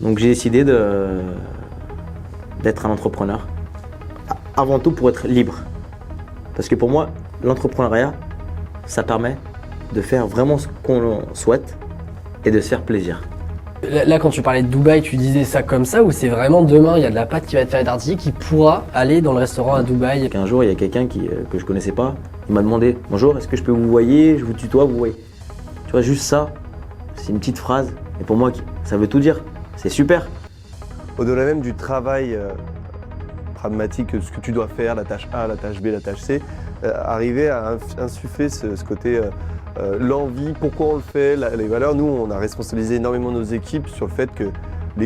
Donc j'ai décidé d'être un entrepreneur. Avant tout pour être libre. Parce que pour moi, l'entrepreneuriat, ça permet de faire vraiment ce qu'on souhaite et de se faire plaisir. Là, quand tu parlais de Dubaï, tu disais ça comme ça ou c'est vraiment demain, il y a de la pâte qui va être faite d'artisan qui pourra aller dans le restaurant à Dubaï? Un jour, il y a quelqu'un que je connaissais pas, il m'a demandé « Bonjour, est-ce que je peux vous voyer? Je vous tutoie, vous voyez ?» Tu vois, juste ça, c'est une petite phrase. Et pour moi, ça veut tout dire. C'est super. Au-delà même du travail pragmatique, ce que tu dois faire, la tâche A, la tâche B, la tâche C, arriver à insuffler ce côté l'envie, pourquoi on le fait, les valeurs. Nous, on a responsabilisé énormément nos équipes sur le fait que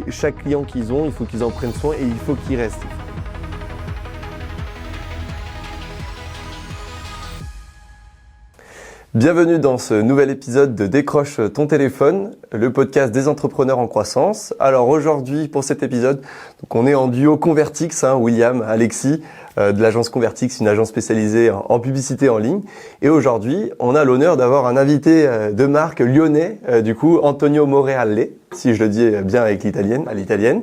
chaque client qu'ils ont, il faut qu'ils en prennent soin et il faut qu'ils restent. Bienvenue dans ce nouvel épisode de Décroche ton téléphone, le podcast des entrepreneurs en croissance. Alors aujourd'hui, pour cet épisode, donc on est en duo Convertix, William, Alexis, de l'agence Convertix, une agence spécialisée en publicité en ligne. Et aujourd'hui, on a l'honneur d'avoir un invité de marque lyonnais, Antonio Moreale, si je le dis bien avec l'italienne,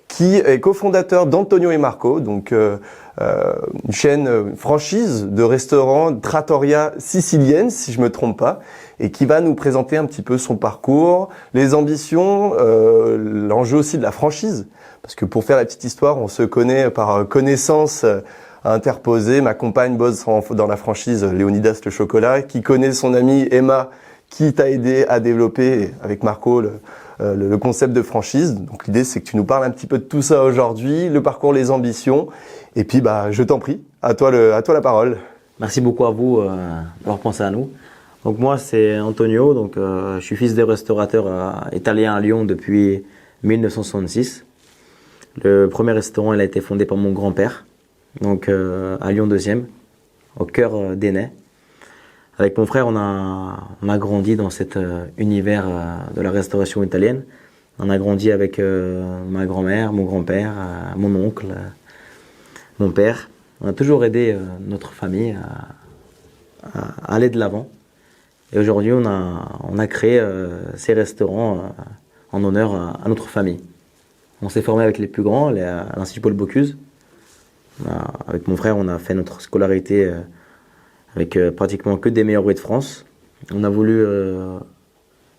qui est cofondateur d'Antonio et Marco, donc une chaîne franchise de restaurants trattoria sicilienne, si je me trompe pas, et qui va nous présenter un petit peu son parcours, les ambitions, l'enjeu aussi de la franchise. Parce que pour faire la petite histoire, on se connaît par connaissance interposée. Ma compagne bosse dans la franchise Léonidas le chocolat, qui connaît son amie Emma, qui t'a aidé à développer avec Marco le concept de franchise. Donc l'idée, c'est que tu nous parles un petit peu de tout ça aujourd'hui, le parcours, les ambitions. Et puis, je t'en prie, à toi la parole. Merci beaucoup à vous d'avoir pensé à nous. Donc moi, c'est Antonio. Donc je suis fils de restaurateur italien à Lyon depuis 1966. Le premier restaurant, il a été fondé par mon grand-père, donc à Lyon 2e, au cœur d'Enay. Avec mon frère, on a grandi dans cet univers de la restauration italienne. On a grandi avec ma grand-mère, mon grand-père, mon oncle, mon père. On a toujours aidé notre famille à aller de l'avant. Et aujourd'hui, on a créé ces restaurants en honneur à notre famille. On s'est formé avec les plus grands, à l'Institut Paul Bocuse. Avec mon frère, on a fait notre scolarité avec pratiquement que des meilleurs bruits de France. On a voulu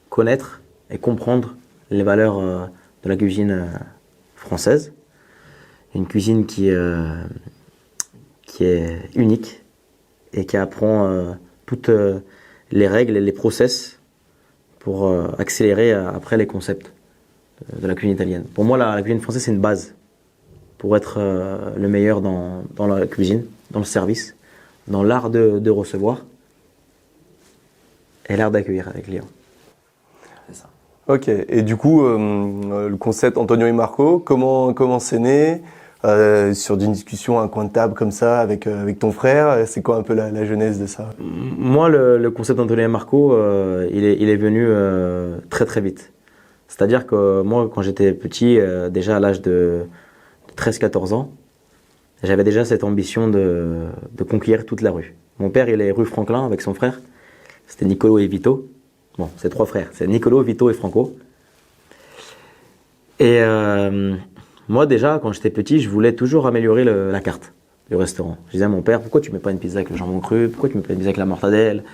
connaître et comprendre les valeurs de la cuisine française. Une cuisine qui est unique et qui apprend toutes les règles et les process pour accélérer après les concepts de la cuisine italienne. Pour moi, la cuisine française, c'est une base pour être le meilleur dans la cuisine, dans le service, dans l'art de recevoir et l'art d'accueillir les clients. C'est ça. Ok, et du coup, le concept Antonio et Marco, comment c'est né sur une discussion à un coin de table comme ça avec ton frère? C'est quoi un peu la genèse de ça? Moi, le concept Antonio et Marco, il est venu très très vite. C'est-à-dire que moi, quand j'étais petit, déjà à l'âge de 13-14 ans, j'avais déjà cette ambition de conquérir toute la rue. Mon père, il est rue Franklin avec son frère. C'était Nicolo et Vito. Bon, c'est trois frères. C'est Nicolo, Vito et Franco. Et moi, déjà, quand j'étais petit, je voulais toujours améliorer la carte du restaurant. Je disais à mon père, pourquoi tu mets pas une pizza avec le jambon cru? Pourquoi tu mets pas une pizza avec la mortadelle?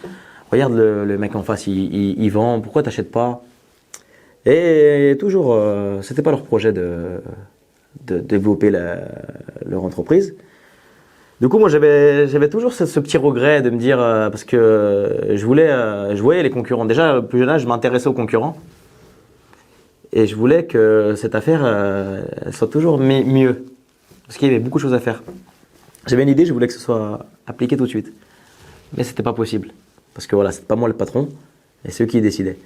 Regarde le mec en face, il vend. Pourquoi t'achètes pas? Et toujours, c'était pas leur projet de développer leur entreprise. Du coup, moi, j'avais toujours ce petit regret de me dire, parce que je voyais les concurrents. Déjà, au plus jeune âge, je m'intéressais aux concurrents. Et je voulais que cette affaire elle soit toujours mieux. Parce qu'il y avait beaucoup de choses à faire. J'avais une idée, je voulais que ce soit appliqué tout de suite. Mais c'était pas possible. Parce que voilà, c'était pas moi le patron, et c'est eux qui décidaient.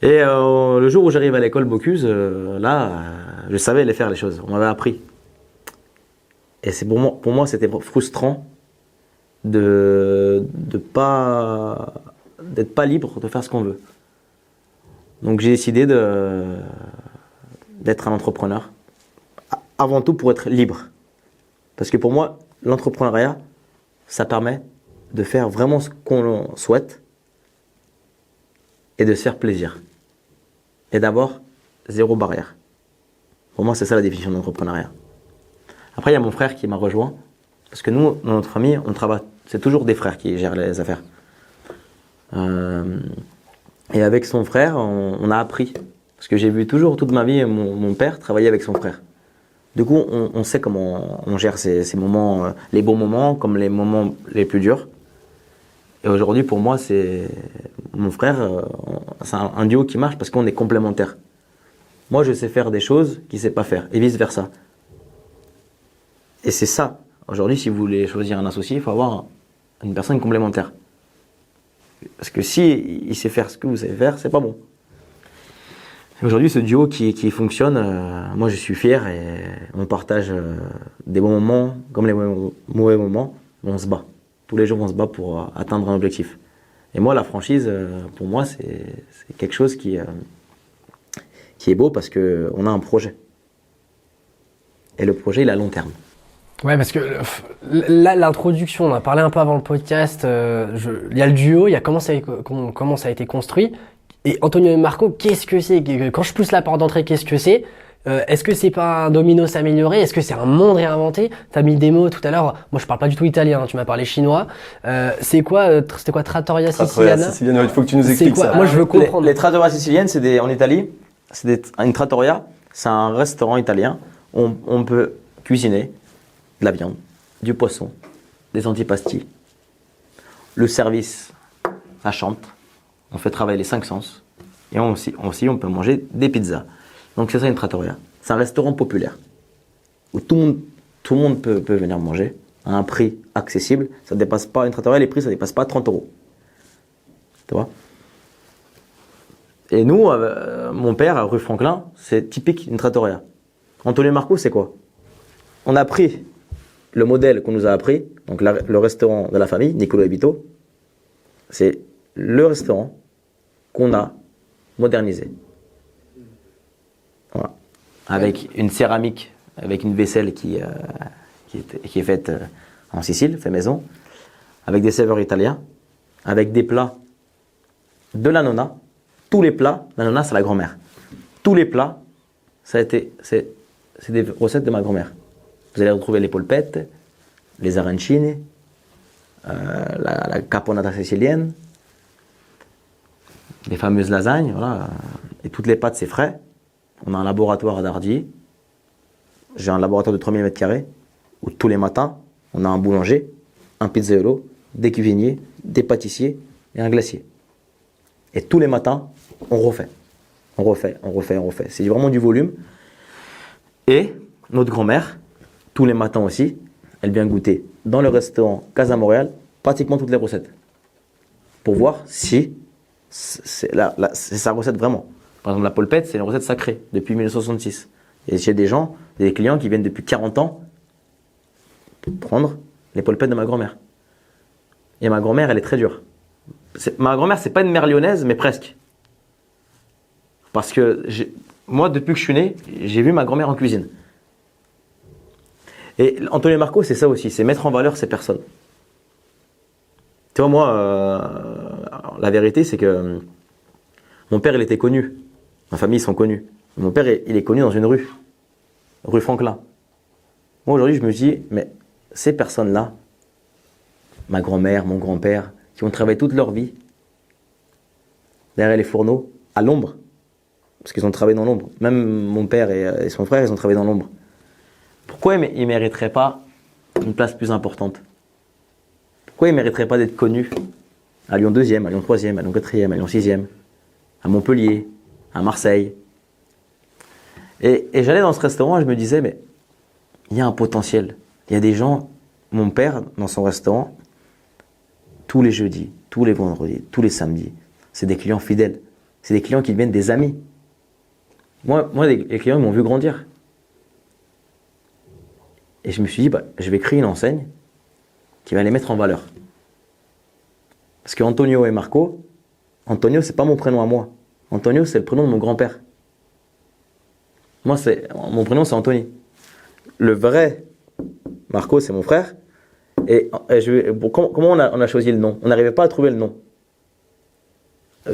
Et le jour où j'arrive à l'école Bocuse, je savais les faire les choses. On m'avait appris. Et pour moi, c'était frustrant d'être pas libre de faire ce qu'on veut. Donc j'ai décidé d'être un entrepreneur. Avant tout pour être libre. Parce que pour moi, l'entrepreneuriat, ça permet de faire vraiment ce qu'on souhaite et de se faire plaisir. Et d'abord zéro barrière. Pour moi, c'est ça la définition de l'entrepreneuriat. Après, il y a mon frère qui m'a rejoint. Parce que nous, dans notre famille, on travaille. C'est toujours des frères qui gèrent les affaires. Et avec son frère, on a appris. Parce que j'ai vu toujours toute ma vie mon père travailler avec son frère. Du coup, on sait comment on gère ces moments, les bons moments comme les moments les plus durs. Et aujourd'hui, pour moi, c'est mon frère, c'est un duo qui marche parce qu'on est complémentaires. Moi, je sais faire des choses qu'il ne sait pas faire, et vice-versa. Et c'est ça. Aujourd'hui, si vous voulez choisir un associé, il faut avoir une personne complémentaire. Parce que si il sait faire ce que vous savez faire, c'est pas bon. Aujourd'hui, ce duo qui fonctionne, moi je suis fier et on partage des bons moments comme les mauvais moments, on se bat. Tous les jours, on se bat pour atteindre un objectif. Et moi, la franchise, pour moi, c'est quelque chose qui est beau parce qu'on a un projet. Et le projet, il est à long terme. Ouais, parce que là, l'introduction, on a parlé un peu avant le podcast, il y a le duo, il y a comment ça a été construit. Et Antonio et Marco, qu'est-ce que c'est? Quand je pousse la porte d'entrée, qu'est-ce que c'est? Est-ce que c'est pas un Domino's amélioré? Est-ce que c'est un monde réinventé? T'as mis des mots tout à l'heure. Moi, je parle pas du tout italien, hein, tu m'as parlé chinois. C'était quoi Trattoria Siciliana? Il faut que tu nous expliques ça. Moi, je veux comprendre. Les trattoria siciliennes, en Italie, une trattoria, c'est un restaurant italien. On peut cuisiner de la viande, du poisson, des antipasti. Le service, ça chante. On fait travailler les 5 sens. Et aussi, on peut manger des pizzas. Donc c'est ça une trattoria. C'est un restaurant populaire où tout le monde peut venir manger à un prix accessible. Ça dépasse pas une trattoria, les prix ça dépasse pas 30 €. Tu vois? Et nous, mon père, à rue Franklin, c'est typique une trattoria. Antonio Marco, c'est quoi? On a pris le modèle qu'on nous a appris, donc le restaurant de la famille, Niccolo e Vito, c'est le restaurant qu'on a modernisé. Voilà. Avec une céramique, avec une vaisselle qui est faite en Sicile, fait maison, avec des serveurs italiens, avec des plats de la nonna. Tous les plats, la nonna c'est la grand-mère. Tous les plats, c'est des recettes de ma grand-mère. Vous allez retrouver les polpettes, les arancini, la caponata sicilienne, les fameuses lasagnes, voilà. Et toutes les pâtes, c'est frais. On a un laboratoire à Dardy. J'ai un laboratoire de 3000 m² où tous les matins, on a un boulanger, un pizzaiolo, des cuisiniers, des pâtissiers et un glacier. Et tous les matins, on refait. On refait. C'est vraiment du volume. Et notre grand-mère, tous les matins aussi, elle vient goûter dans le restaurant Casa Montréal pratiquement toutes les recettes. Pour voir si c'est sa recette vraiment. Par exemple, la polpette, c'est une recette sacrée depuis 1966. Et j'ai des clients qui viennent depuis 40 ans prendre les polpettes de ma grand-mère. Et ma grand-mère, elle est très dure. Ma grand-mère, c'est pas une mère lyonnaise, mais presque. Parce que moi, depuis que je suis né, j'ai vu ma grand-mère en cuisine. Et Antonio Marco, c'est ça aussi, c'est mettre en valeur ces personnes. Tu vois, moi, la vérité, c'est que mon père, il était connu. Ma famille, ils sont connus. Mon père, il est connu dans une rue Franklin. Moi, aujourd'hui, je me dis, mais ces personnes-là, ma grand-mère, mon grand-père, qui ont travaillé toute leur vie derrière les fourneaux, à l'ombre, parce qu'ils ont travaillé dans l'ombre. Même mon père et son frère, ils ont travaillé dans l'ombre. Pourquoi ils ne mériteraient pas une place plus importante? Pourquoi ils ne mériteraient pas d'être connus à Lyon 2e, à Lyon 3e, à Lyon 4e, à Lyon 6e, à Montpellier, à Marseille? Et j'allais dans ce restaurant et je me disais, mais il y a un potentiel. Il y a des gens, mon père, dans son restaurant, tous les jeudis, tous les vendredis, tous les samedis, c'est des clients fidèles. C'est des clients qui deviennent des amis. Moi les clients m'ont vu grandir. Et je me suis dit, je vais créer une enseigne qui va les mettre en valeur. Parce que Antonio et Marco, Antonio, c'est pas mon prénom à moi. Antonio, c'est le prénom de mon grand-père. Moi, mon prénom, c'est Anthony. Le vrai Marco, c'est mon frère. Et comment on a choisi le nom? On n'arrivait pas à trouver le nom.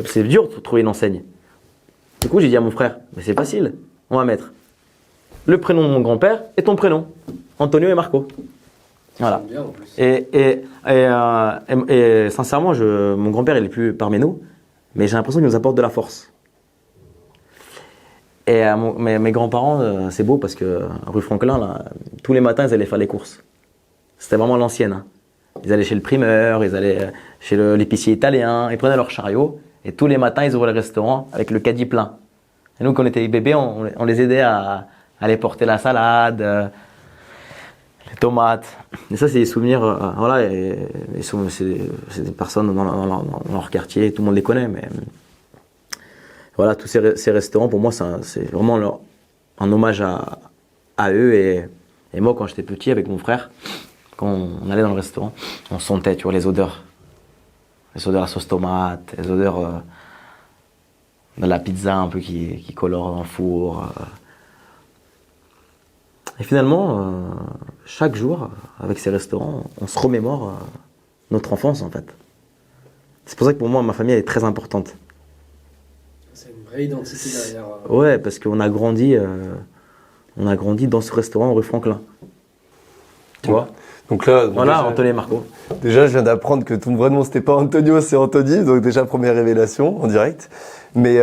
C'est dur de trouver une enseigne. Du coup, j'ai dit à mon frère, mais c'est facile, on va mettre le prénom de mon grand-père et ton prénom, Antonio et Marco. Voilà. Bien, en plus. Et sincèrement, mon grand-père, il est plus parmi nous, mais j'ai l'impression qu'il nous apporte de la force. Et mes grands-parents, c'est beau parce que rue Franklin, là, tous les matins, ils allaient faire les courses. C'était vraiment l'ancienne. Hein. Ils allaient chez le primeur, ils allaient chez l'épicier italien, ils prenaient leur chariot et tous les matins, ils ouvraient le restaurant avec le caddie plein. Et nous, quand on était bébés, on les aidait à aller porter la salade, les tomates. Et ça, c'est des souvenirs, voilà, c'est des personnes dans leur quartier, tout le monde les connaît, mais voilà, tous ces restaurants, pour moi, c'est vraiment un hommage à eux. Et moi, quand j'étais petit, avec mon frère, quand on allait dans le restaurant, on sentait, tu vois, les odeurs. Les odeurs à sauce tomate, les odeurs de la pizza un peu qui colore dans le four. Et finalement, chaque jour, avec ces restaurants, on se remémore notre enfance, en fait. C'est pour ça que pour moi, ma famille elle est très importante. C'est une vraie identité derrière. Ouais, parce qu'on a grandi dans ce restaurant rue Franklin. Tu vois? Donc là, Voilà, déjà, Antonio et Marco. déjà, je viens d'apprendre que ton vrai nom, c'était pas Antonio, c'est Anthony. Donc déjà, première révélation en direct. Mais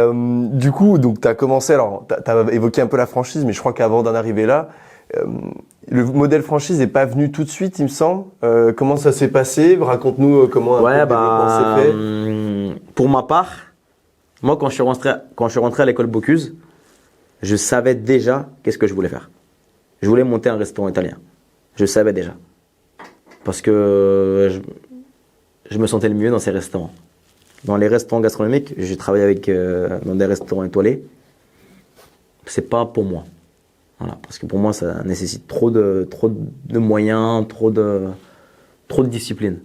du coup, donc t'as commencé, alors t'as évoqué un peu la franchise, mais je crois qu'avant d'en arriver là, le modèle franchise n'est pas venu tout de suite, il me semble. Comment ça s'est passé? Raconte-nous comment un peu le développement s'est fait. Pour ma part, moi, quand je suis rentré à l'école Bocuse, je savais déjà qu'est-ce que je voulais faire. Je voulais monter un restaurant italien. Je savais déjà. Parce que je me sentais le mieux dans ces restaurants. Dans les restaurants gastronomiques, j'ai travaillé dans des restaurants étoilés. C'est pas pour moi. Voilà, parce que pour moi, ça nécessite trop de moyens, trop de discipline.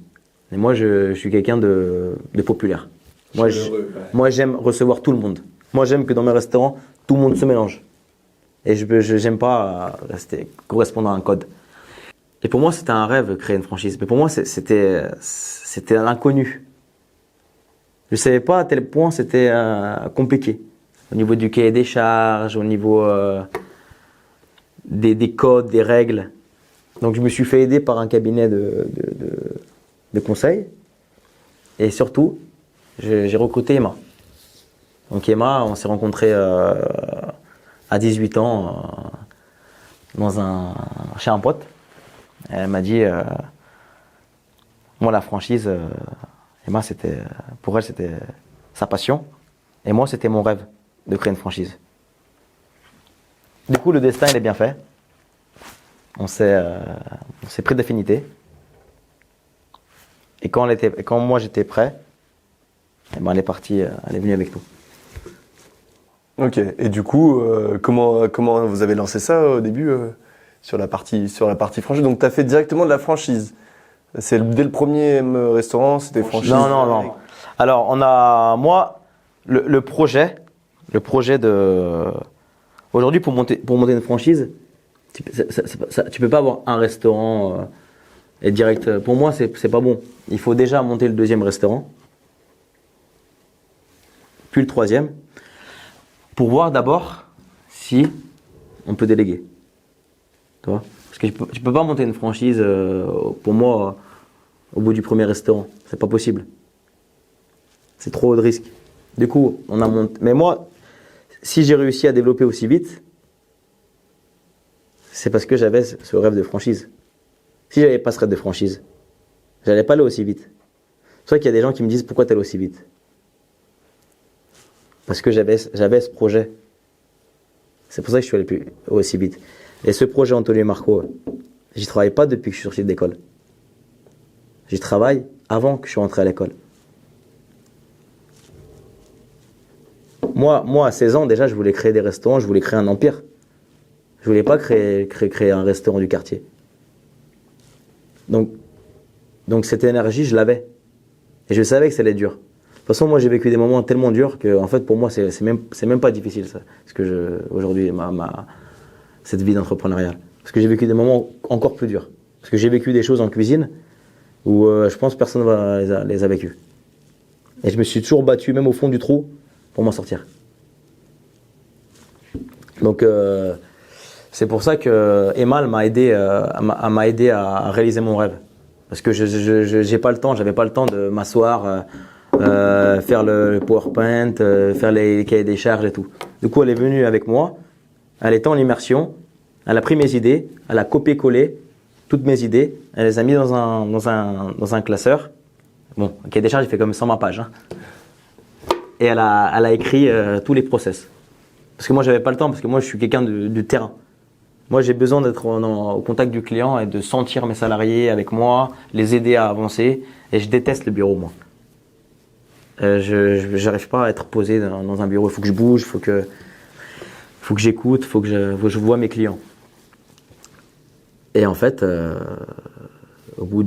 Et moi, je suis quelqu'un de populaire. Moi, j'aime recevoir tout le monde. Moi, j'aime que dans mes restaurants, tout le monde se mélange. Et je n'aime pas correspondre à un code. Et pour moi, c'était un rêve, créer une franchise. Mais pour moi, c'était l'inconnu. Je ne savais pas à tel point c'était compliqué. Au niveau du cahier des charges, au niveau des codes, des règles. Donc, je me suis fait aider par un cabinet de conseil. Et surtout, j'ai recruté Emma. Donc, Emma, on s'est rencontrés à 18 ans chez un pote. Elle m'a dit, moi la franchise, Emma, pour elle c'était sa passion, et moi c'était mon rêve de créer une franchise. Du coup le destin il est bien fait, on s'est pris d'affinité, et quand moi j'étais prêt, eh ben, elle est partie, elle est venue avec nous. Ok, et du coup, comment vous avez lancé ça au début sur la partie franchise? Donc, tu as fait directement de la franchise. Dès le premier restaurant, c'était franchise? Non. Alors, le projet de... Aujourd'hui, pour monter une franchise, tu peux pas avoir un restaurant et direct... Pour moi, c'est pas bon. Il faut déjà monter le deuxième restaurant, puis le troisième, pour voir d'abord si on peut déléguer. Tu vois? Parce que tu peux pas monter une franchise, pour moi, au bout du premier restaurant. C'est pas possible. C'est trop de risques. Du coup, on a monté. Mais moi, si j'ai réussi à développer aussi vite, c'est parce que j'avais ce rêve de franchise. Si j'avais pas ce rêve de franchise, j'allais pas aller aussi vite. C'est vrai qu'il y a des gens qui me disent pourquoi tu allais aussi vite. Parce que j'avais ce projet. C'est pour ça que je suis allé aussi vite. Et ce projet Antonio et Marco, j'y travaille pas depuis que je suis sorti d'école. J'y travaille avant que je suis rentré à l'école. Moi, à 16 ans, déjà, je voulais créer des restaurants, je voulais créer un empire. Je voulais pas créer un restaurant du quartier. Donc cette énergie, je l'avais. Et je savais que ça allait être dur. De toute façon, moi, j'ai vécu des moments tellement durs que, en fait, pour moi, c'est même pas difficile, ça. Parce que aujourd'hui, cette vie d'entrepreneuriat. Parce que j'ai vécu des moments encore plus durs. Parce que j'ai vécu des choses en cuisine où je pense que personne les a vécues. Et je me suis toujours battu, même au fond du trou, pour m'en sortir. Donc, c'est pour ça que Emma elle m'a aidé, m'a aidé à réaliser mon rêve. Parce que j'avais pas le temps de m'asseoir, faire le PowerPoint, faire les cahiers des charges et tout. Du coup, elle est venue avec moi, elle était en immersion, elle a pris mes idées, elle a copié-collé toutes mes idées, elle les a mis dans un classeur. Bon, le cahier des charges, il fait comme 120 pages. Hein. Et elle a écrit tous les process. Parce que moi, j'avais pas le temps, parce que moi, je suis quelqu'un du terrain. Moi, j'ai besoin d'être au contact du client et de sentir mes salariés avec moi, les aider à avancer. Et je déteste le bureau, moi. Je n'arrive pas à être posé dans un bureau. Il faut que je bouge, il faut que j'écoute, il faut que je vois mes clients. Et en fait, au bout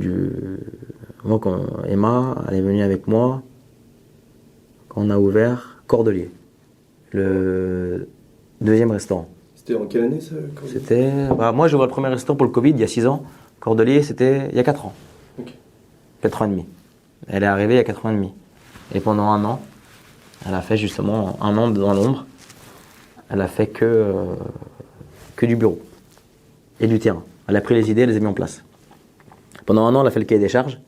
moi, quand Emma, elle est venue avec moi, quand on a ouvert Cordelier, le deuxième restaurant. C'était en quelle année ça? Moi, j'ai ouvert le premier restaurant pour le Covid il y a 6 ans. Cordelier, c'était il y a 4 ans. Okay. 4 ans et demi. Elle est arrivée il y a 4 ans et demi. Et pendant 1 an, elle a fait justement 1 an dans l'ombre. Elle a fait que du bureau et du terrain. Elle a pris les idées, elle les a mis en place. Pendant 1 an, elle a fait le cahier des charges.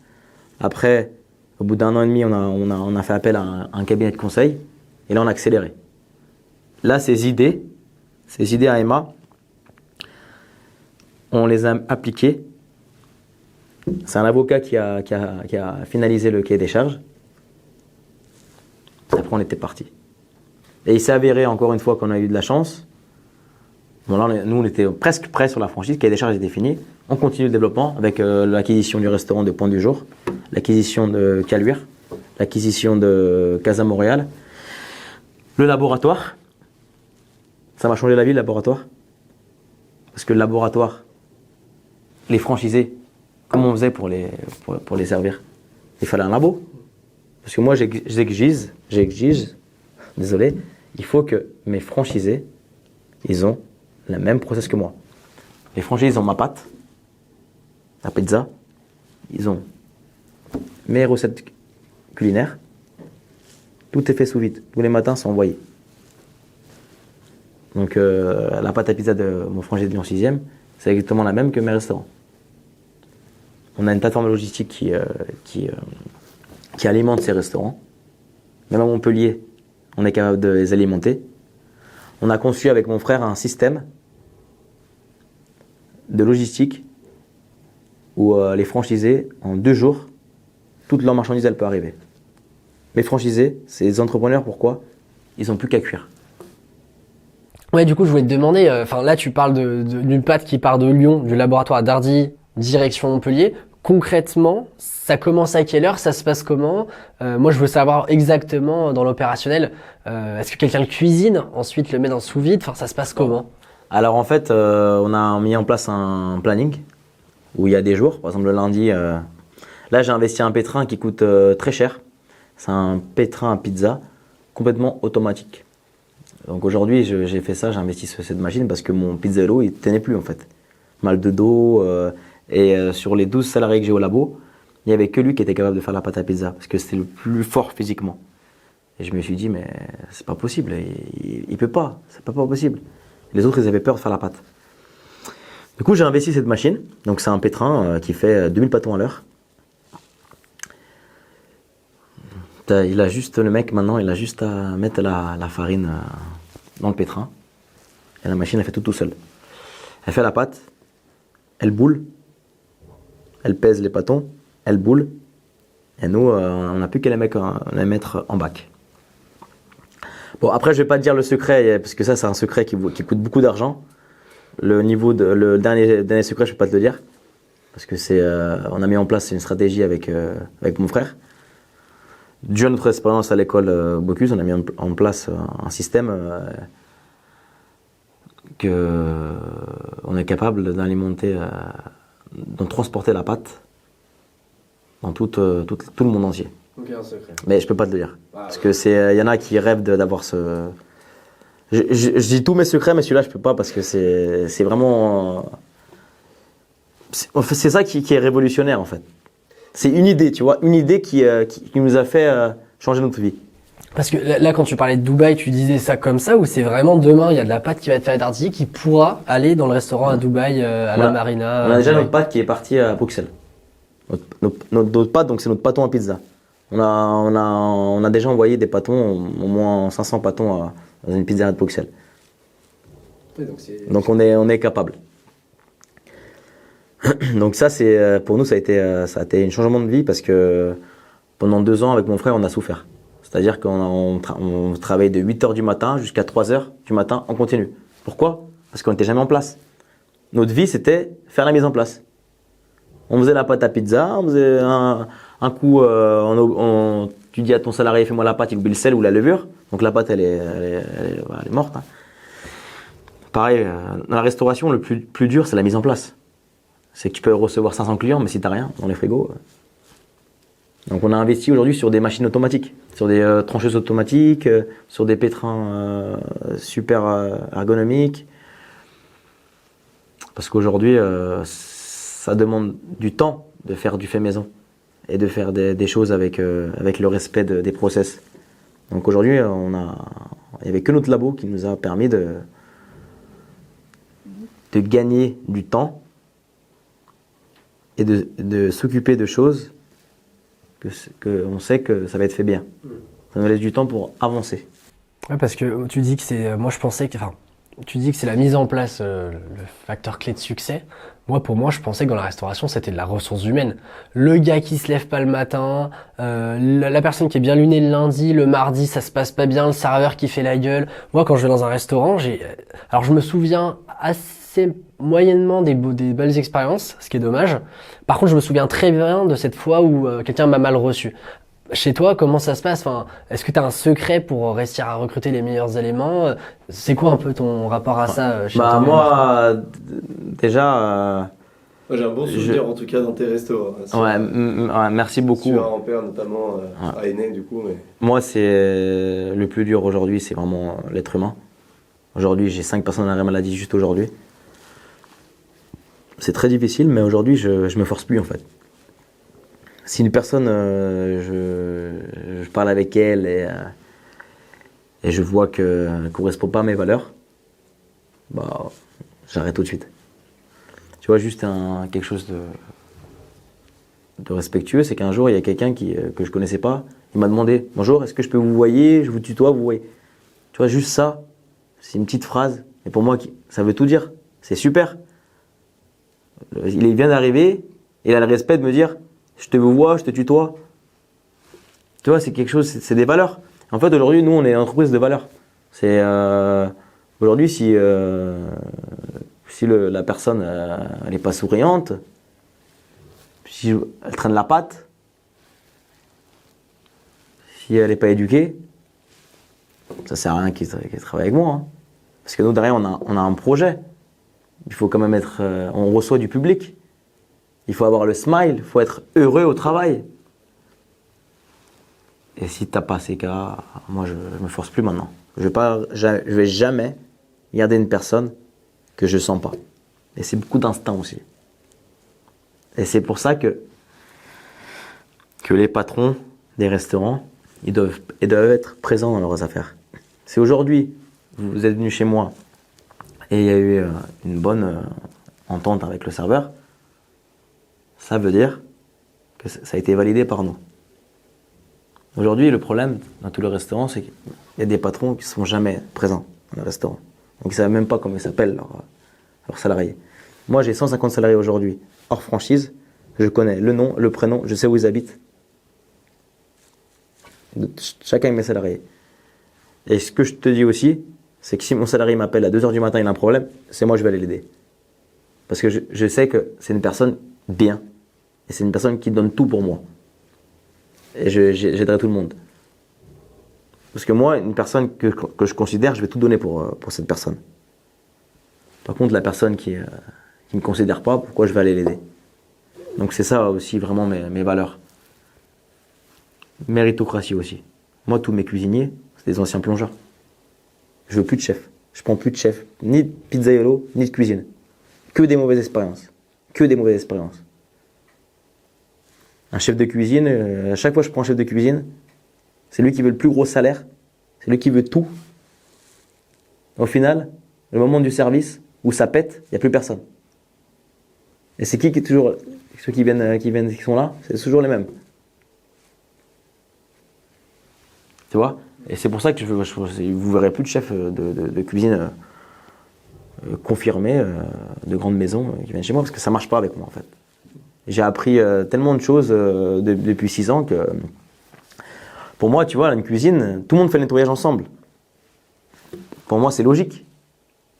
Après, au bout d'1 an et demi, on a fait appel à un cabinet de conseil. Et là, on a accéléré. Là, ces idées à Emma, on les a appliquées. C'est un avocat qui a finalisé le cahier des charges. Après, on était parti. Et il s'est avéré, encore une fois, qu'on a eu de la chance. Bon, là, nous, on était presque prêts sur la franchise. Le cahier des charges était fini. On continue le développement avec l'acquisition du restaurant de Point du Jour, l'acquisition de Caluire, l'acquisition de Casa Montréal, le laboratoire. Ça m'a changé la vie, le laboratoire. Parce que le laboratoire, les franchisés, comment on faisait pour les servir? Il fallait un labo. Parce que moi, j'exige, désolé, il faut que mes franchisés, ils ont le même process que moi. Les franchisés, ils ont ma pâte, la pizza, ils ont mes recettes culinaires, tout est fait sous vide. Tous les matins, c'est envoyé. Donc, la pâte à pizza de mon frangin de Lyon 6e, c'est exactement la même que mes restaurants. On a une plateforme logistique qui alimente ces restaurants. Même à Montpellier, on est capable de les alimenter. On a conçu avec mon frère un système de logistique où les franchisés, en 2 jours, toute leur marchandise, elle peut arriver. Mes franchisés, c'est des entrepreneurs, pourquoi? Ils n'ont plus qu'à cuire. Ouais, du coup, je voulais te demander, là, tu parles d'une pâte qui part de Lyon, du laboratoire d'Hardy, direction Montpellier. Concrètement, ça commence à quelle heure? Ça se passe comment? Moi, je veux savoir exactement dans l'opérationnel. Est-ce que quelqu'un le cuisine, ensuite le met dans le sous-vide? Enfin, ça se passe comment? Alors, en fait, on a mis en place un planning où il y a des jours. Par exemple, le lundi, là, j'ai investi un pétrin qui coûte très cher. C'est un pétrin à pizza complètement automatique. Donc aujourd'hui, j'ai fait ça, j'ai investi sur cette machine parce que mon pizzaiolo, il tenait plus en fait. Mal de dos et sur les 12 salariés que j'ai au labo, il n'y avait que lui qui était capable de faire la pâte à pizza parce que c'était le plus fort physiquement. Et je me suis dit, mais c'est pas possible, il peut pas, c'est pas possible. Les autres, ils avaient peur de faire la pâte. Du coup, j'ai investi cette machine, donc c'est un pétrin qui fait 2000 pâtons à l'heure. Il a juste, le mec maintenant, il a juste à mettre la farine dans le pétrin. Et la machine, elle fait tout seul. Elle fait la pâte, elle boule, elle pèse les pâtons, elle boule. Et nous, on n'a plus qu'à les mettre en bac. Bon, après, je vais pas te dire le secret, parce que ça, c'est un secret qui coûte beaucoup d'argent. Le dernier secret, je vais pas te le dire. Parce que on a mis en place une stratégie avec mon frère. Dû à notre expérience à l'école Bocuse, on a mis en place un système on est capable d'alimenter, de transporter la pâte dans tout le monde entier. Ok, un secret. Mais je peux pas te le dire. Parce que y en a qui rêvent d'avoir ce... Je dis tous mes secrets, mais celui-là je peux pas parce que c'est vraiment... C'est ça qui est révolutionnaire en fait. C'est une idée, tu vois, une idée qui nous a fait changer notre vie. Parce que là, quand tu parlais de Dubaï, tu disais ça comme ça, ou c'est vraiment demain, il y a de la pâte qui va être faite à Darty qui pourra aller dans le restaurant à Dubaï, à la Marina. On a déjà Dubaï. notre pâte qui est partie à Bruxelles. Notre pâte, donc c'est notre pâton à pizza. On a déjà envoyé des pâtons, au moins 500 pâtons dans une pizzeria de Bruxelles. Donc on est capable. Donc ça, pour nous, ça a été un changement de vie parce que pendant 2 ans, avec mon frère, on a souffert. C'est-à-dire qu'on travaillait de 8h du matin jusqu'à 3h du matin en continu. Pourquoi? Parce qu'on n'était jamais en place. Notre vie, c'était faire la mise en place. On faisait la pâte à pizza, on faisait un coup, tu dis à ton salarié, fais-moi la pâte, il oublie le sel ou la levure. Donc la pâte, elle est morte. Hein. Pareil, dans la restauration, le plus dur, c'est la mise en place. C'est que tu peux recevoir 500 clients, mais si tu n'as rien dans les frigos. Donc on a investi aujourd'hui sur des machines automatiques, sur des trancheuses automatiques, sur des pétrins super ergonomiques. Parce qu'aujourd'hui, ça demande du temps de faire du fait maison et de faire des choses avec le respect des process. Donc aujourd'hui, il n'y avait que notre labo qui nous a permis de gagner du temps et de s'occuper de choses que on sait que ça va être fait bien. Ça nous laisse du temps pour avancer. Ouais, parce que tu dis que moi je pensais tu dis que c'est la mise en place le facteur clé de succès. Pour moi, je pensais que dans la restauration, c'était de la ressource humaine. Le gars qui se lève pas le matin, la personne qui est bien lunée le lundi, le mardi, ça se passe pas bien, le serveur qui fait la gueule. Moi, quand je vais dans un restaurant, alors je me souviens assez moyennement des belles expériences, ce qui est dommage. Par contre, je me souviens très bien de cette fois où quelqu'un m'a mal reçu. Chez toi, comment ça se passe? Est-ce que tu as un secret pour réussir à recruter les meilleurs éléments? C'est quoi un peu ton rapport à ça chez toi? Moi, déjà... Moi, j'ai un bon souvenir en tout cas dans tes restos. Ouais, merci beaucoup. Tu as en père notamment à Aîné du coup. Mais... Moi, c'est le plus dur aujourd'hui, c'est vraiment l'être humain. Aujourd'hui, j'ai 5 personnes en arrêt maladie juste aujourd'hui. C'est très difficile, mais aujourd'hui, je me force plus en fait. Si une personne, je parle avec elle et je vois qu'elle ne correspond pas à mes valeurs, j'arrête tout de suite. Tu vois, juste quelque chose de respectueux, c'est qu'un jour, il y a quelqu'un que je ne connaissais pas, il m'a demandé « Bonjour, est-ce que je peux vous voyer? Je vous tutoie, vous voyez ?» Tu vois, juste ça, c'est une petite phrase, et pour moi, ça veut tout dire. C'est super. Il vient d'arriver, il a le respect de me dire « Je te vois, je te tutoie. » Tu vois, c'est quelque chose, c'est des valeurs. En fait, aujourd'hui, nous, on est une entreprise de valeurs. C'est aujourd'hui, si la personne elle n'est pas souriante, si elle traîne la patte, si elle n'est pas éduquée, ça sert à rien qu'il travaille avec moi. Hein. Parce que nous, derrière, on a un projet. Il faut quand même on reçoit du public. Il faut avoir le smile, il faut être heureux au travail. Et si tu n'as pas ces cas, moi, je ne me force plus maintenant. Je vais jamais garder une personne que je sens pas. Et c'est beaucoup d'instinct aussi. Et c'est pour ça que les patrons des restaurants, ils doivent être présents dans leurs affaires. Si aujourd'hui, vous êtes venu chez moi et il y a eu une bonne entente avec le serveur, ça veut dire que ça a été validé par nous. Aujourd'hui, le problème dans tous les restaurants, c'est qu'il y a des patrons qui ne sont jamais présents dans le restaurant. Donc ils ne savent même pas comment ils s'appellent leurs salariés. Moi, j'ai 150 salariés aujourd'hui, hors franchise. Je connais le nom, le prénom, je sais où ils habitent. Chacun de mes salariés. Et ce que je te dis aussi, c'est que si mon salarié m'appelle à 2h du matin, il a un problème, c'est moi je vais aller l'aider. Parce que je sais que c'est une personne bien. Et c'est une personne qui donne tout pour moi. Et j'aiderai tout le monde. Parce que moi, une personne que je considère, je vais tout donner pour cette personne. Par contre, la personne qui ne me considère pas, pourquoi je vais aller l'aider? Donc c'est ça aussi vraiment mes valeurs. Méritocratie aussi. Moi, tous mes cuisiniers, c'est des anciens plongeurs. Je veux plus de chef. Je prends plus de chef, ni de pizzaiolo, ni de cuisine. Que des mauvaises expériences. Que des mauvaises expériences. Un chef de cuisine, à chaque fois que je prends un chef de cuisine, C'est lui qui veut le plus gros salaire. C'est lui qui veut tout. Au final, le moment du service où ça pète, il n'y a plus personne. Et c'est qui est toujours ceux qui sont là, c'est toujours les mêmes. Tu vois? Et c'est pour ça que vous verrez plus de chefs de cuisine confirmés de grandes maisons qui viennent chez moi parce que ça marche pas avec moi en fait. J'ai appris tellement de choses depuis 6 ans que pour moi, tu vois, une cuisine, tout le monde fait le nettoyage ensemble. Pour moi, c'est logique.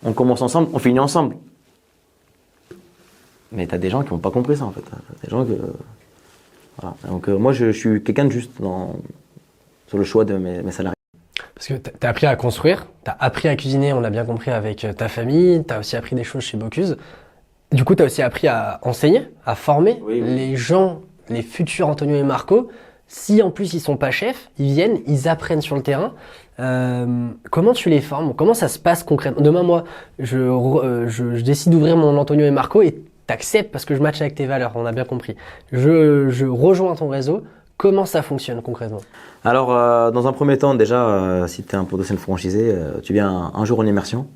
On commence ensemble, on finit ensemble. Mais t'as des gens qui n'ont pas compris ça en fait. T'as des gens que voilà. Donc moi, je suis quelqu'un de juste sur le choix de mes salariés. Parce que t'as appris à construire, t'as appris à cuisiner, on l'a bien compris, avec ta famille, t'as aussi appris des choses chez Bocuse. Du coup, t'as aussi appris à enseigner, à former les gens, les futurs Antonio et Marco. Si en plus ils sont pas chefs, ils viennent, ils apprennent sur le terrain. Comment tu les formes? Comment ça se passe concrètement? Demain, moi, je décide d'ouvrir mon Antonio et Marco et t'acceptes parce que je matche avec tes valeurs, on a bien compris. Je rejoins ton réseau. Comment ça fonctionne concrètement? Alors, dans un premier temps, déjà, si tu es un potentiel franchisé, tu viens un jour en immersion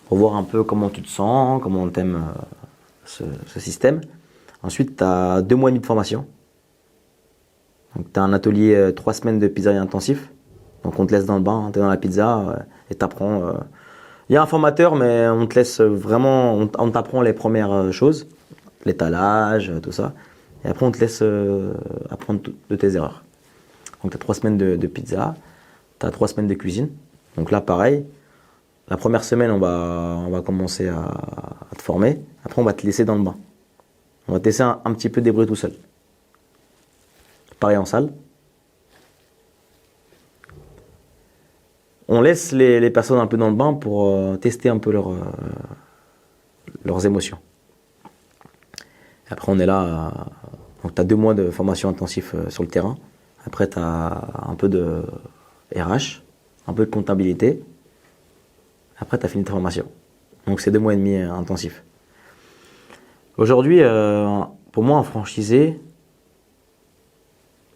pour voir un peu comment tu te sens, comment tu aimes ce système. Ensuite, tu as 2 mois et demi de formation. Donc, tu as un atelier 3 semaines de pizzeria intensif. Donc, on te laisse dans le bain, tu es dans la pizza et tu apprends. Il y a un formateur, mais on te laisse vraiment, on t'apprend les premières choses, l'étalage, tout ça. Et après, on te laisse apprendre de tes erreurs. Donc, tu as 3 semaines de pizza, tu as 3 semaines de cuisine. Donc là, pareil, la première semaine, on va commencer à te former. Après, on va te laisser dans le bain. On va te laisser un petit peu débrouiller tout seul. Pareil en salle. On laisse les personnes un peu dans le bain pour tester un peu leurs émotions. Après, on est là. Donc, tu as 2 mois de formation intensive sur le terrain. Après, tu as un peu de RH, un peu de comptabilité. Après, tu as fini ta formation. Donc, c'est 2 mois et demi intensifs. Aujourd'hui, pour moi, en franchisé,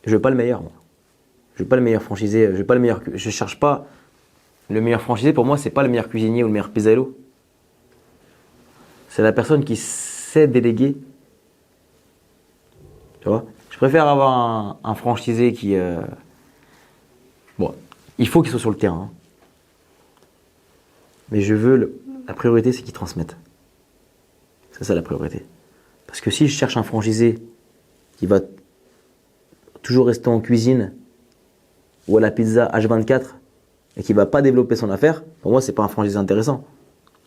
je veux pas le meilleur. Moi. Je veux pas le meilleur franchisé. Je cherche pas le meilleur franchisé. Pour moi, c'est pas le meilleur cuisinier ou le meilleur pizzaïolo. C'est la personne qui sait déléguer. Tu vois, je préfère avoir un franchisé qui... Bon, il faut qu'il soit sur le terrain. Mais je veux... La priorité, c'est qu'il transmette. C'est ça la priorité. Parce que si je cherche un franchisé qui va toujours rester en cuisine ou à la pizza H24 et qui ne va pas développer son affaire, pour moi, c'est pas un franchisé intéressant.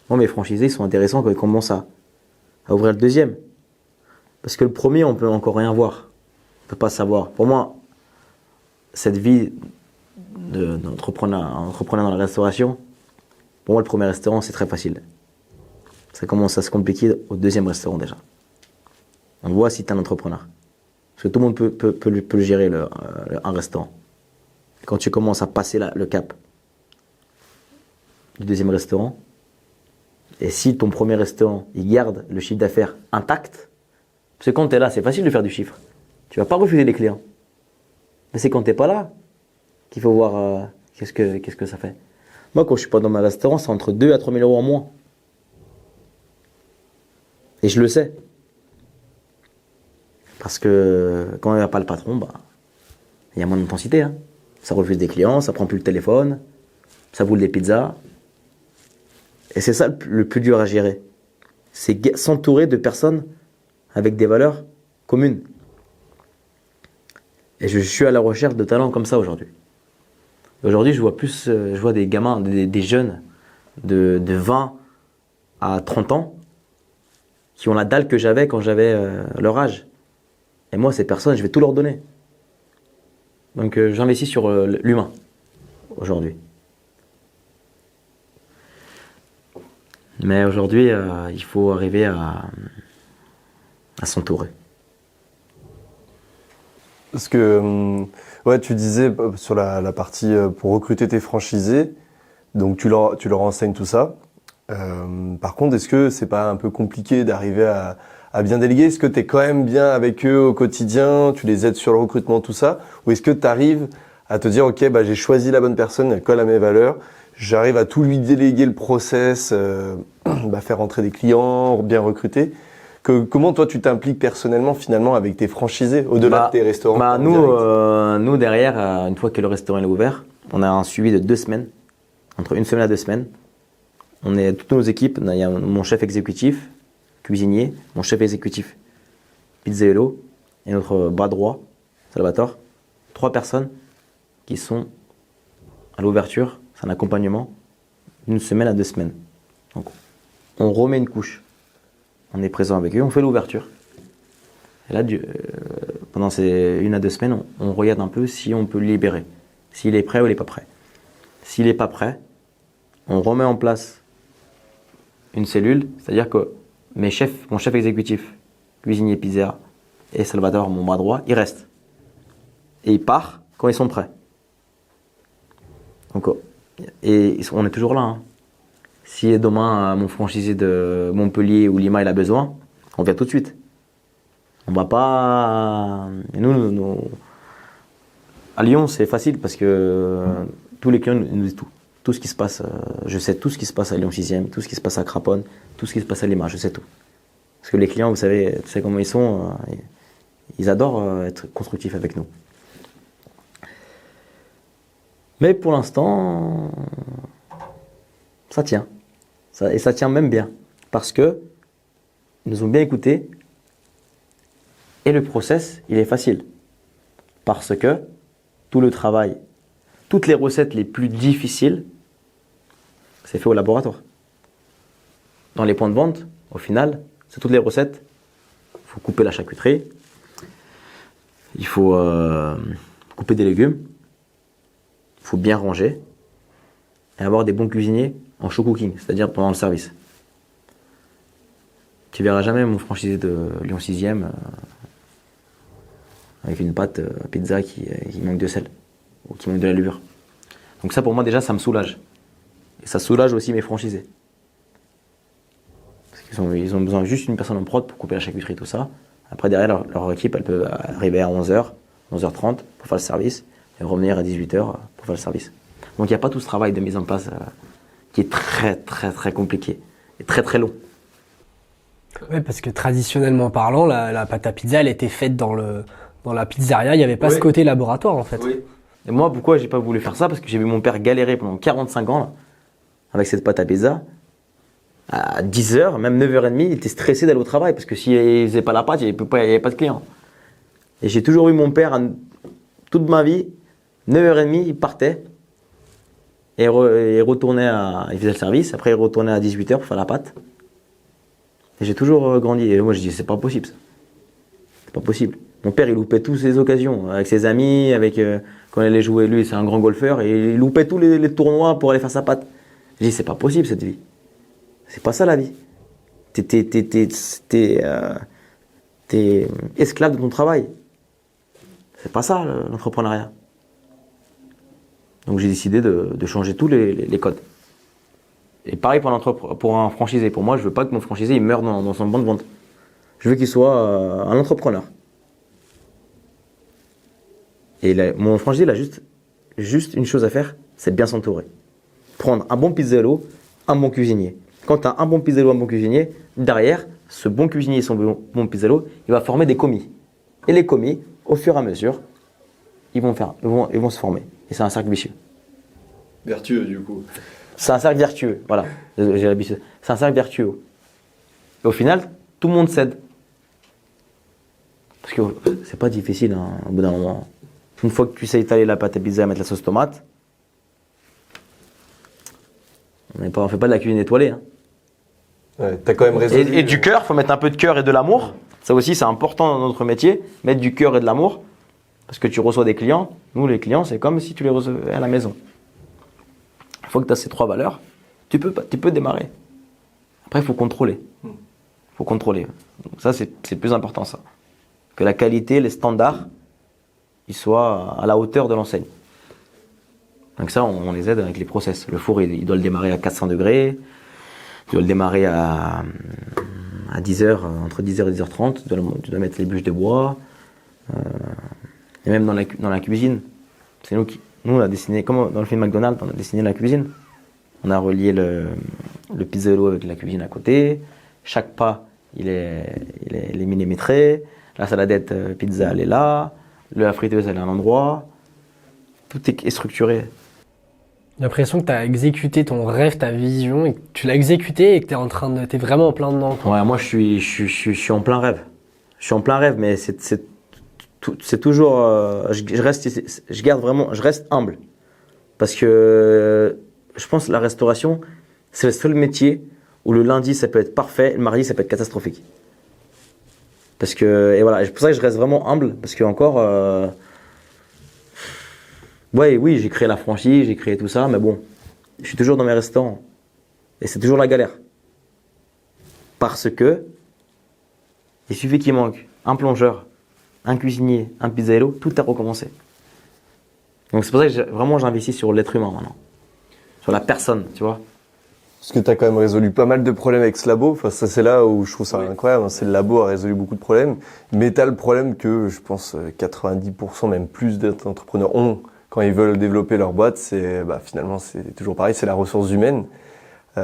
Moi, mes franchisés, ils sont intéressants quand ils commencent à ouvrir le deuxième. Parce que le premier, on peut encore rien voir. On peut pas savoir. Pour moi, cette vie d'entrepreneur dans la restauration, pour moi, le premier restaurant, c'est très facile. Ça commence à se compliquer au 2e restaurant déjà. On voit si tu es un entrepreneur. Parce que tout le monde peut le gérer, un restaurant. Et quand tu commences à passer le cap du 2e restaurant, et si ton premier restaurant, il garde le chiffre d'affaires intact, parce que quand tu es là, c'est facile de faire du chiffre. Tu vas pas refuser les clients. Mais c'est quand tu n'es pas là qu'il faut voir qu'est-ce que ça fait. Moi, quand je suis pas dans ma restaurant, c'est entre 2 à 3 000 euros en moins. Et je le sais. Parce que quand il n'y a pas le patron, il y a moins d'intensité. Hein. Ça refuse des clients, ça prend plus le téléphone, ça boule des pizzas. Et c'est ça le plus dur à gérer. C'est s'entourer de personnes avec des valeurs communes. Et je suis à la recherche de talents comme ça aujourd'hui. Aujourd'hui, je vois des gamins, des jeunes de 20 à 30 ans qui ont la dalle que j'avais quand j'avais leur âge. Et moi, ces personnes, je vais tout leur donner. Donc, j'investis sur l'humain aujourd'hui. Mais aujourd'hui, il faut arriver à s'entourer. Parce que, ouais, tu disais sur la partie pour recruter tes franchisés, donc tu leur enseignes tout ça. Par contre, est-ce que c'est pas un peu compliqué d'arriver à bien déléguer? Est-ce que tu es quand même bien avec eux au quotidien? Tu les aides sur le recrutement, tout ça? Ou est-ce que tu arrives à te dire, ok, bah, j'ai choisi la bonne personne, elle colle à mes valeurs, j'arrive à tout lui déléguer le process, faire rentrer des clients, bien recruter. Comment toi tu t'impliques personnellement finalement avec tes franchisés au-delà de tes restaurants Nous derrière, une fois que le restaurant est ouvert, on a un suivi de 2 semaines, entre 1 semaine à 2 semaines. On est toutes nos équipes, il y a mon chef exécutif, cuisinier, mon chef exécutif, Pizzaiolo, et notre bras droit, Salvatore. 3 personnes qui sont à l'ouverture, c'est un accompagnement d'1 semaine à 2 semaines. Donc on remet une couche. On est présent avec eux, on fait l'ouverture. Et là, pendant ces 1 à 2 semaines, on regarde un peu si on peut le libérer. S'il est prêt ou il n'est pas prêt. S'il n'est pas prêt, on remet en place une cellule, c'est-à-dire que mon chef exécutif, cuisinier pizza et Salvatore, mon bras droit, il reste. Et il part quand ils sont prêts. Donc, et on est toujours là. Si demain, mon franchisé de Montpellier ou Lima, il a besoin, on vient tout de suite. On va pas... Et nous, à Lyon, c'est facile parce que tous les clients nous disent tout. Tout ce qui se passe, je sais tout ce qui se passe à Lyon 6e, tout ce qui se passe à Craponne, tout ce qui se passe à Lima, je sais tout. Parce que les clients, vous savez, tu sais comment ils sont, ils adorent être constructifs avec nous. Mais pour l'instant, ça tient. Et ça tient même bien. Parce que ils nous ont bien écoutés. Et le process, il est facile. Parce que tout le travail, toutes les recettes les plus difficiles, c'est fait au laboratoire. Dans les points de vente, au final, c'est toutes les recettes. Il faut couper la charcuterie. Il faut couper des légumes. Il faut bien ranger. Et avoir des bons cuisiniers en show cooking, c'est-à-dire pendant le service. Tu verras jamais mon franchisé de Lyon 6e avec une pâte pizza qui manque de sel ou qui manque de la levure. Donc ça pour moi déjà ça me soulage. Et ça soulage aussi mes franchisés. Parce qu'ils ont besoin juste d'une personne en prod pour couper la charcuterie, tout ça. Après derrière leur équipe elle peut arriver à 11h, 11h30 pour faire le service et revenir à 18h pour faire le service. Donc il n'y a pas tout ce travail de mise en place qui est très très très compliqué et très très long. Oui, parce que traditionnellement parlant, la pâte à pizza, elle était faite dans la pizzeria. Il n'y avait pas ce côté laboratoire, en fait. Oui. Et moi, pourquoi j'ai pas voulu faire ça? Parce que j'ai vu mon père galérer pendant 45 ans là, avec cette pâte à pizza. À 10h, même 9h30, il était stressé d'aller au travail parce que s'il ne faisait pas la pâte, il n'y avait pas de clients. Et j'ai toujours eu mon père, toute ma vie, 9h30, il partait. Et il retournait il faisait le service. Après, il retournait à 18h pour faire la pâte. Et j'ai toujours grandi. Et moi, je dis, c'est pas possible ça. C'est pas possible. Mon père, il loupait toutes ses occasions. Avec ses amis, quand il allait jouer, lui, c'est un grand golfeur. Et il loupait tous les tournois pour aller faire sa pâte. Je dis, c'est pas possible cette vie. C'est pas ça la vie. T'es esclave de ton travail. C'est pas ça l'entrepreneuriat. Donc j'ai décidé de changer tous les codes. Et pareil pour un franchisé. Pour moi, je veux pas que mon franchisé il meure dans son banc de vente. Je veux qu'il soit un entrepreneur. Et mon franchisé, il a juste une chose à faire, c'est bien s'entourer. Prendre un bon pizzaiolo, un bon cuisinier. Quand tu as un bon pizzaiolo, un bon cuisinier, derrière, ce bon cuisinier et son bon pizzaiolo, il va former des commis. Et les commis, au fur et à mesure, ils vont se former. Et c'est un cercle vicieux. Vertueux, du coup. C'est un cercle vertueux, voilà. J'ai l'habitude. C'est un cercle vertueux. Et au final, tout le monde cède. Parce que c'est pas difficile, hein, au bout d'un moment. Une fois que tu sais étaler la pâte à pizza et mettre la sauce tomate, on fait pas de la cuisine étoilée. Hein. Ouais, t'as quand même raison. Et du cœur, faut mettre un peu de cœur et de l'amour. Ça aussi, c'est important dans notre métier, mettre du cœur et de l'amour. Parce que tu reçois des clients. Nous, les clients, c'est comme si tu les recevais à la maison. Une fois que tu as ces 3 valeurs, tu peux démarrer. Après, il faut contrôler. Faut contrôler. Donc ça, c'est le plus important, ça. Que la qualité, les standards, ils soient à la hauteur de l'enseigne. Donc ça, on les aide avec les process. Le four, il doit le démarrer à 400 degrés. Tu dois le démarrer à 10h, entre 10h et 10h30. Tu dois mettre les bûches de bois. Et même dans la cuisine, C'est nous, on a dessiné, comme dans le film McDonald's, on a dessiné la cuisine. On a relié le pizzaiolo avec la cuisine à côté. Chaque pas, il est millimétré. La saladette pizza, elle est là. La friteuse, elle est à un endroit. Tout est structuré. J'ai l'impression que tu as exécuté ton rêve, ta vision, et que tu l'as exécuté et que t'es vraiment en plein dedans, quoi. Ouais, moi, je suis en plein rêve. Je suis en plein rêve, mais c'est toujours. Je garde vraiment. Je reste humble. Parce que je pense que la restauration, c'est le seul métier où le lundi, ça peut être parfait, le mardi, ça peut être catastrophique. Parce que. Et voilà, c'est pour ça que je reste vraiment humble. Parce que, encore. Ouais, oui, j'ai créé la franchise, j'ai créé tout ça, mais bon, je suis toujours dans mes restaurants. Et c'est toujours la galère. Parce que, il suffit qu'il manque un plongeur, un cuisinier, un pizzaïolo, tout a recommencé. Donc c'est pour ça que vraiment j'investis sur l'être humain maintenant. Sur la personne, tu vois. Parce que tu as quand même résolu pas mal de problèmes avec ce labo. Enfin, ça, c'est là où je trouve ça incroyable. C'est le labo a résolu beaucoup de problèmes. Mais tu as le problème que, je pense, 90%, même plus d'entrepreneurs ont quand ils veulent développer leur boîte. C'est, finalement, c'est toujours pareil, c'est la ressource humaine. Tu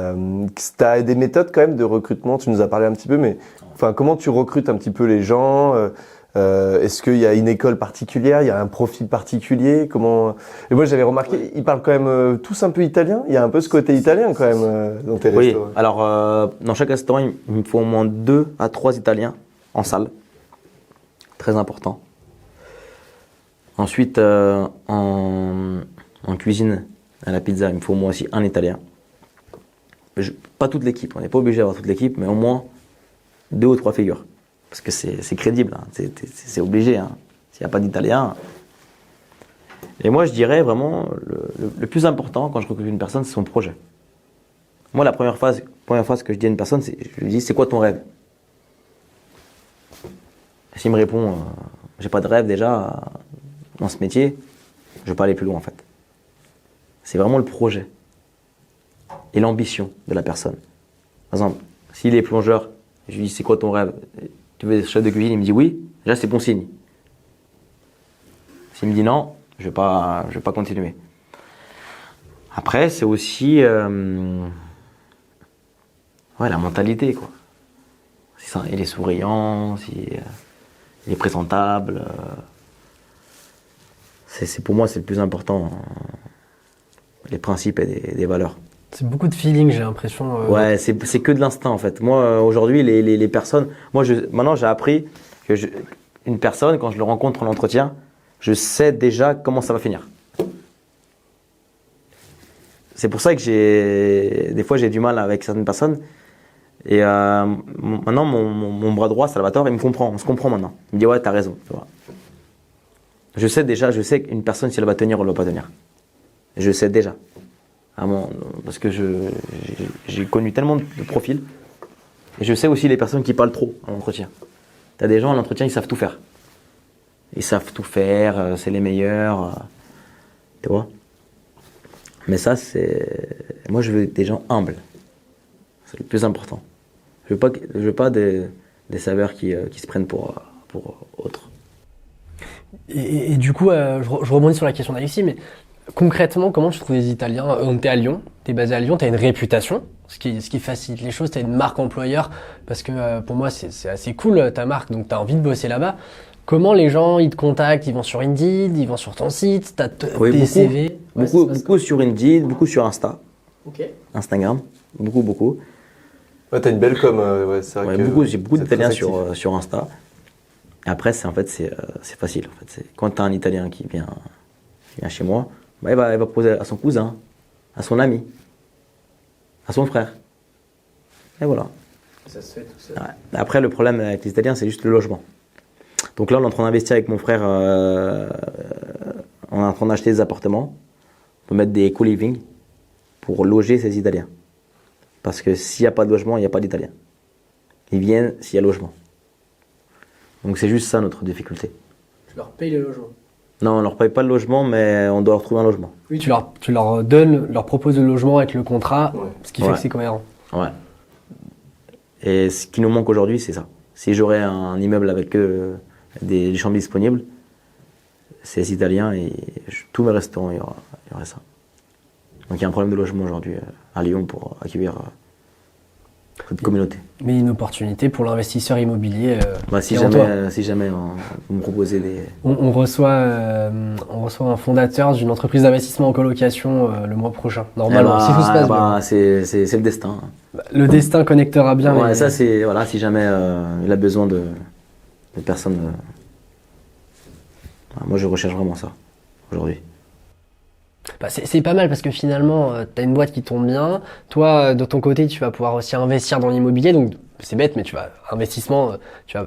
as des méthodes quand même de recrutement. Tu nous as parlé un petit peu, mais enfin, comment tu recrutes un petit peu les gens? Est-ce qu'il y a une école particulière? Il y a un profil particulier? Comment? Et moi, j'avais remarqué, ils parlent quand même tous un peu italien. Il y a un peu ce côté italien quand même dans tes Oui, restaurants. alors dans chaque restaurant, il me faut au moins 2 à 3 Italiens en salle. Très important. Ensuite, en cuisine, à la pizza, il me faut au moins aussi un Italien. Pas toute l'équipe, on n'est pas obligé d'avoir toute l'équipe, mais au moins 2 ou 3 figures. Parce que c'est crédible, hein. C'est obligé. Hein. S'il n'y a pas d'Italien. Et moi, je dirais vraiment, le plus important quand je recrute une personne, c'est son projet. Moi, la première phrase que je dis à une personne, je lui dis, c'est quoi ton rêve? S'il me répond, j'ai pas de rêve déjà dans ce métier, je ne veux pas aller plus loin en fait. C'est vraiment le projet et l'ambition de la personne. Par exemple, s'il est plongeur, je lui dis, c'est quoi ton rêve? Tu veux être chef de cuisine? Il me dit oui, déjà c'est bon signe. S'il me dit non, je vais pas continuer. Après, c'est aussi la mentalité, quoi. Si il est souriant, si il est présentable. Pour moi, c'est le plus important. Les principes et des valeurs. C'est beaucoup de feeling, j'ai l'impression. Ouais, c'est que de l'instinct en fait. Moi, aujourd'hui, les personnes. Maintenant, j'ai appris que une personne, quand je le rencontre en entretien, je sais déjà comment ça va finir. C'est pour ça que des fois, j'ai du mal avec certaines personnes. Et maintenant, mon bras droit, Salvatore, il me comprend. On se comprend maintenant. Il me dit ouais, t'as raison. Tu vois. Je sais qu'une personne, si elle va tenir ou elle va pas tenir. Je sais déjà. Parce que j'ai connu tellement de profils. Et je sais aussi les personnes qui parlent trop en entretien. Tu as des gens en entretien, ils savent tout faire. Ils savent tout faire, c'est les meilleurs. Tu vois? Mais ça, moi, je veux des gens humbles. C'est le plus important. Je veux pas des saveurs qui se prennent pour autres. Et du coup, je rebondis sur la question d'Alexis, mais concrètement, comment tu trouves les Italiens? T'es à Lyon, t'es basé à Lyon, t'as une réputation, ce qui facilite les choses, t'as une marque employeur, parce que pour moi, c'est assez cool ta marque, donc t'as envie de bosser là-bas. Comment les gens, ils te contactent? Ils vont sur Indeed, ils vont sur ton site, t'as tes CV? Beaucoup sur Indeed, beaucoup sur Insta. Ok. Instagram, beaucoup. Ouais, t'as une belle com, c'est vrai que j'ai beaucoup d'Italiens sur Insta. Et après, c'est facile. En fait. Quand tu as un Italien qui vient chez moi, il va proposer à son cousin, à son ami, à son frère. Et voilà. Ça se fait tout seul. Ouais. Après, le problème avec les Italiens, c'est juste le logement. Donc là, on est en train d'investir avec mon frère. On est en train d'acheter des appartements. On peut mettre des co-living pour loger ces Italiens. Parce que s'il n'y a pas de logement, il n'y a pas d'Italiens. Ils viennent s'il y a logement. Donc c'est juste ça notre difficulté. Tu leur payes le logement? Non, on leur paye pas le logement, mais on doit leur trouver un logement. Oui, tu leur proposes le logement avec le contrat, ce qui fait que c'est cohérent. Ouais. Et ce qui nous manque aujourd'hui, c'est ça. Si j'aurais un immeuble avec des chambres disponibles, c'est les Italiens et tous mes restaurants, il y aurait ça. Donc il y a un problème de logement aujourd'hui à Lyon pour accueillir cette communauté. Mais une opportunité pour l'investisseur immobilier. Si jamais vous me proposez des... On reçoit un fondateur d'une entreprise d'investissement en colocation le mois prochain, normalement, si tout se passe bien. C'est le destin. Le destin connectera bien. Ouais, ça c'est, voilà, si jamais il a besoin de personnes... moi je recherche vraiment ça, aujourd'hui. C'est pas mal parce que finalement, tu as une boîte qui tourne bien. Toi, de ton côté, tu vas pouvoir aussi investir dans l'immobilier. Donc, c'est bête, mais tu vas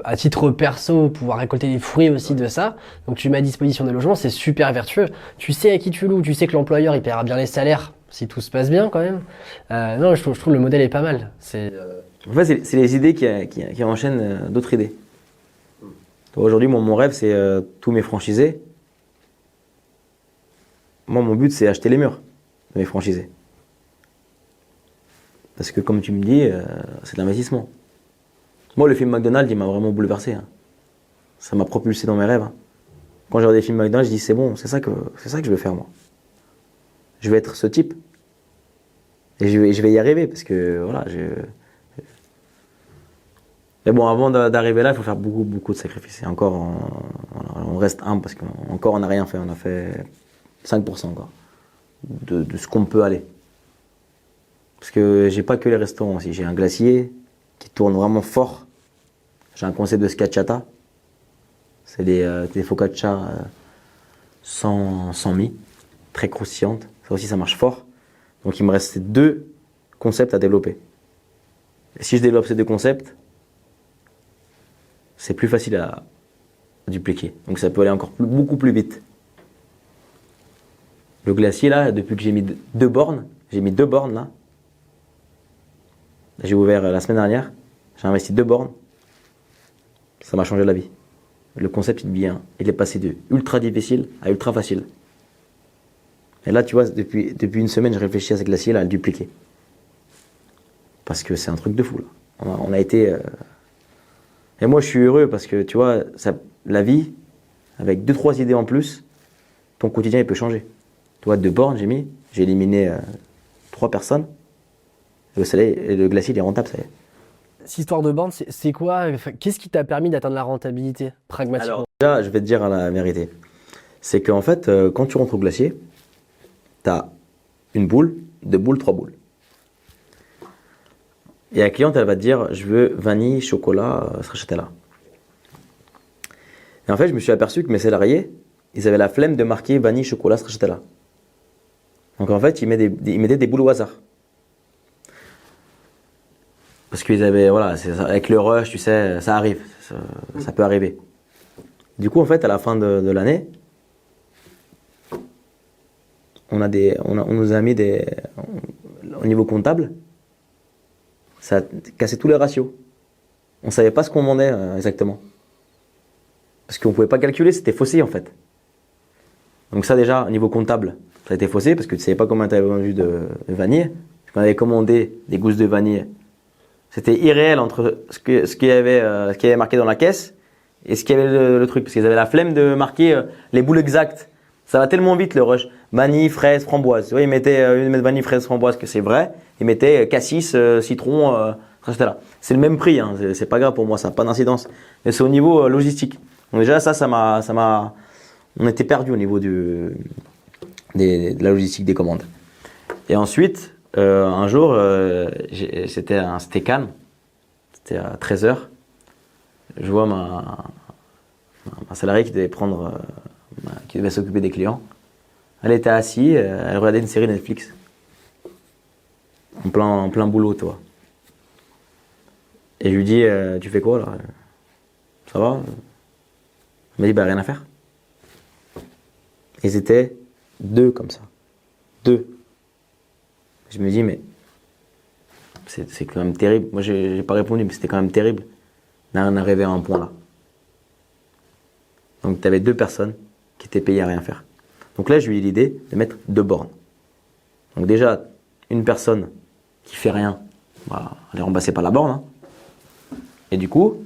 à titre perso pouvoir récolter les fruits aussi de ça. Donc, tu mets à disposition des logements, c'est super vertueux. Tu sais à qui tu loues, tu sais que l'employeur, il paiera bien les salaires si tout se passe bien quand même. Non, je trouve le modèle est pas mal. En fait, c'est les idées qui enchaînent d'autres idées. Aujourd'hui, mon rêve, c'est tous mes franchisés. Moi, mon but, c'est acheter les murs de mes franchisés. Parce que, comme tu me dis, c'est de l'investissement. Moi, le film McDonald's, il m'a vraiment bouleversé. Hein. Ça m'a propulsé dans mes rêves. Hein. Quand j'ai regardé des films McDonald's, je dis, c'est bon, c'est ça que je veux faire, moi. Je vais être ce type. Et je vais y arriver, parce que, voilà, Mais bon, avant d'arriver là, il faut faire beaucoup, beaucoup de sacrifices. Et encore, on reste humble, parce qu'encore, on n'a rien fait. On a fait 5% encore de ce qu'on peut aller. Parce que j'ai pas que les restaurants aussi. J'ai un glacier qui tourne vraiment fort. J'ai un concept de schiacciata. C'est des focaccia sans mie, très croustillantes. Ça aussi, ça marche fort. Donc il me reste 2 concepts à développer. Et si je développe ces 2 concepts, c'est plus facile à dupliquer. Donc ça peut aller encore beaucoup plus vite. Le glacier là, depuis que j'ai mis 2 bornes, là. J'ai ouvert la semaine dernière, j'ai investi 2 bornes. Ça m'a changé la vie. Le concept il est passé de ultra difficile à ultra facile. Et là tu vois, depuis une semaine, je réfléchis à ce glacier là, à le dupliquer. Parce que c'est un truc de fou là. On a été... Et moi je suis heureux parce que tu vois, la vie, avec 2-3 idées en plus, ton quotidien il peut changer. Tu vois, 2 bornes j'ai éliminé 3 personnes. Le glacier il est rentable, ça y est. Cette histoire de borne, c'est quoi? Qu'est-ce qui t'a permis d'atteindre la rentabilité, pragmatiquement? Alors déjà, je vais te dire la vérité. C'est qu'en fait, quand tu rentres au glacier, tu as 1 boule, 2 boules, 3 boules. Et la cliente, elle va te dire, je veux vanille, chocolat, stracciatella. Et en fait, je me suis aperçu que mes salariés, ils avaient la flemme de marquer vanille, chocolat, stracciatella. Donc en fait, ils mettaient des boules au hasard. Parce qu'ils avaient, voilà, avec le rush, tu sais, ça arrive, ça peut arriver. Du coup, en fait, à la fin de l'année, on nous a mis au niveau comptable, ça a cassé tous les ratios. On ne savait pas ce qu'on vendait exactement. Parce qu'on ne pouvait pas calculer, c'était faussé en fait. Donc ça déjà, au niveau comptable, ça a été faussé parce que tu ne savais pas combien tu avais vendu de vanille. Parce qu'on avait commandé des gousses de vanille. C'était irréel entre ce qu'il y avait marqué dans la caisse et ce qu'il y avait le truc. Parce qu'ils avaient la flemme de marquer les boules exactes. Ça va tellement vite le rush. Vanille, fraise, framboise. Tu vois, ils mettaient vanille, fraise, framboise, que c'est vrai. Ils mettaient cassis, citron, etc. C'est le même prix. Hein. C'est pas grave pour moi, ça n'a pas d'incidence. Mais c'est au niveau logistique. Donc déjà on était perdu au niveau de la logistique des commandes. Et ensuite, un jour, c'était calme. C'était à 13h. Je vois ma salariée qui devait s'occuper des clients. Elle était assise, elle regardait une série Netflix. En plein boulot, toi. Et je lui dis, tu fais quoi là? Ça va? Elle m'a dit, rien à faire. Ils étaient 2 comme ça. 2. Je me dis, mais c'est quand même terrible. Moi, j'ai pas répondu, mais c'était quand même terrible d'en arriver à un point là. Donc, tu avais 2 personnes qui étaient payées à rien faire. Donc là, je lui ai eu l'idée de mettre 2 bornes. Donc déjà, une personne qui fait rien, elle est remplacée par la borne. Hein. Et du coup,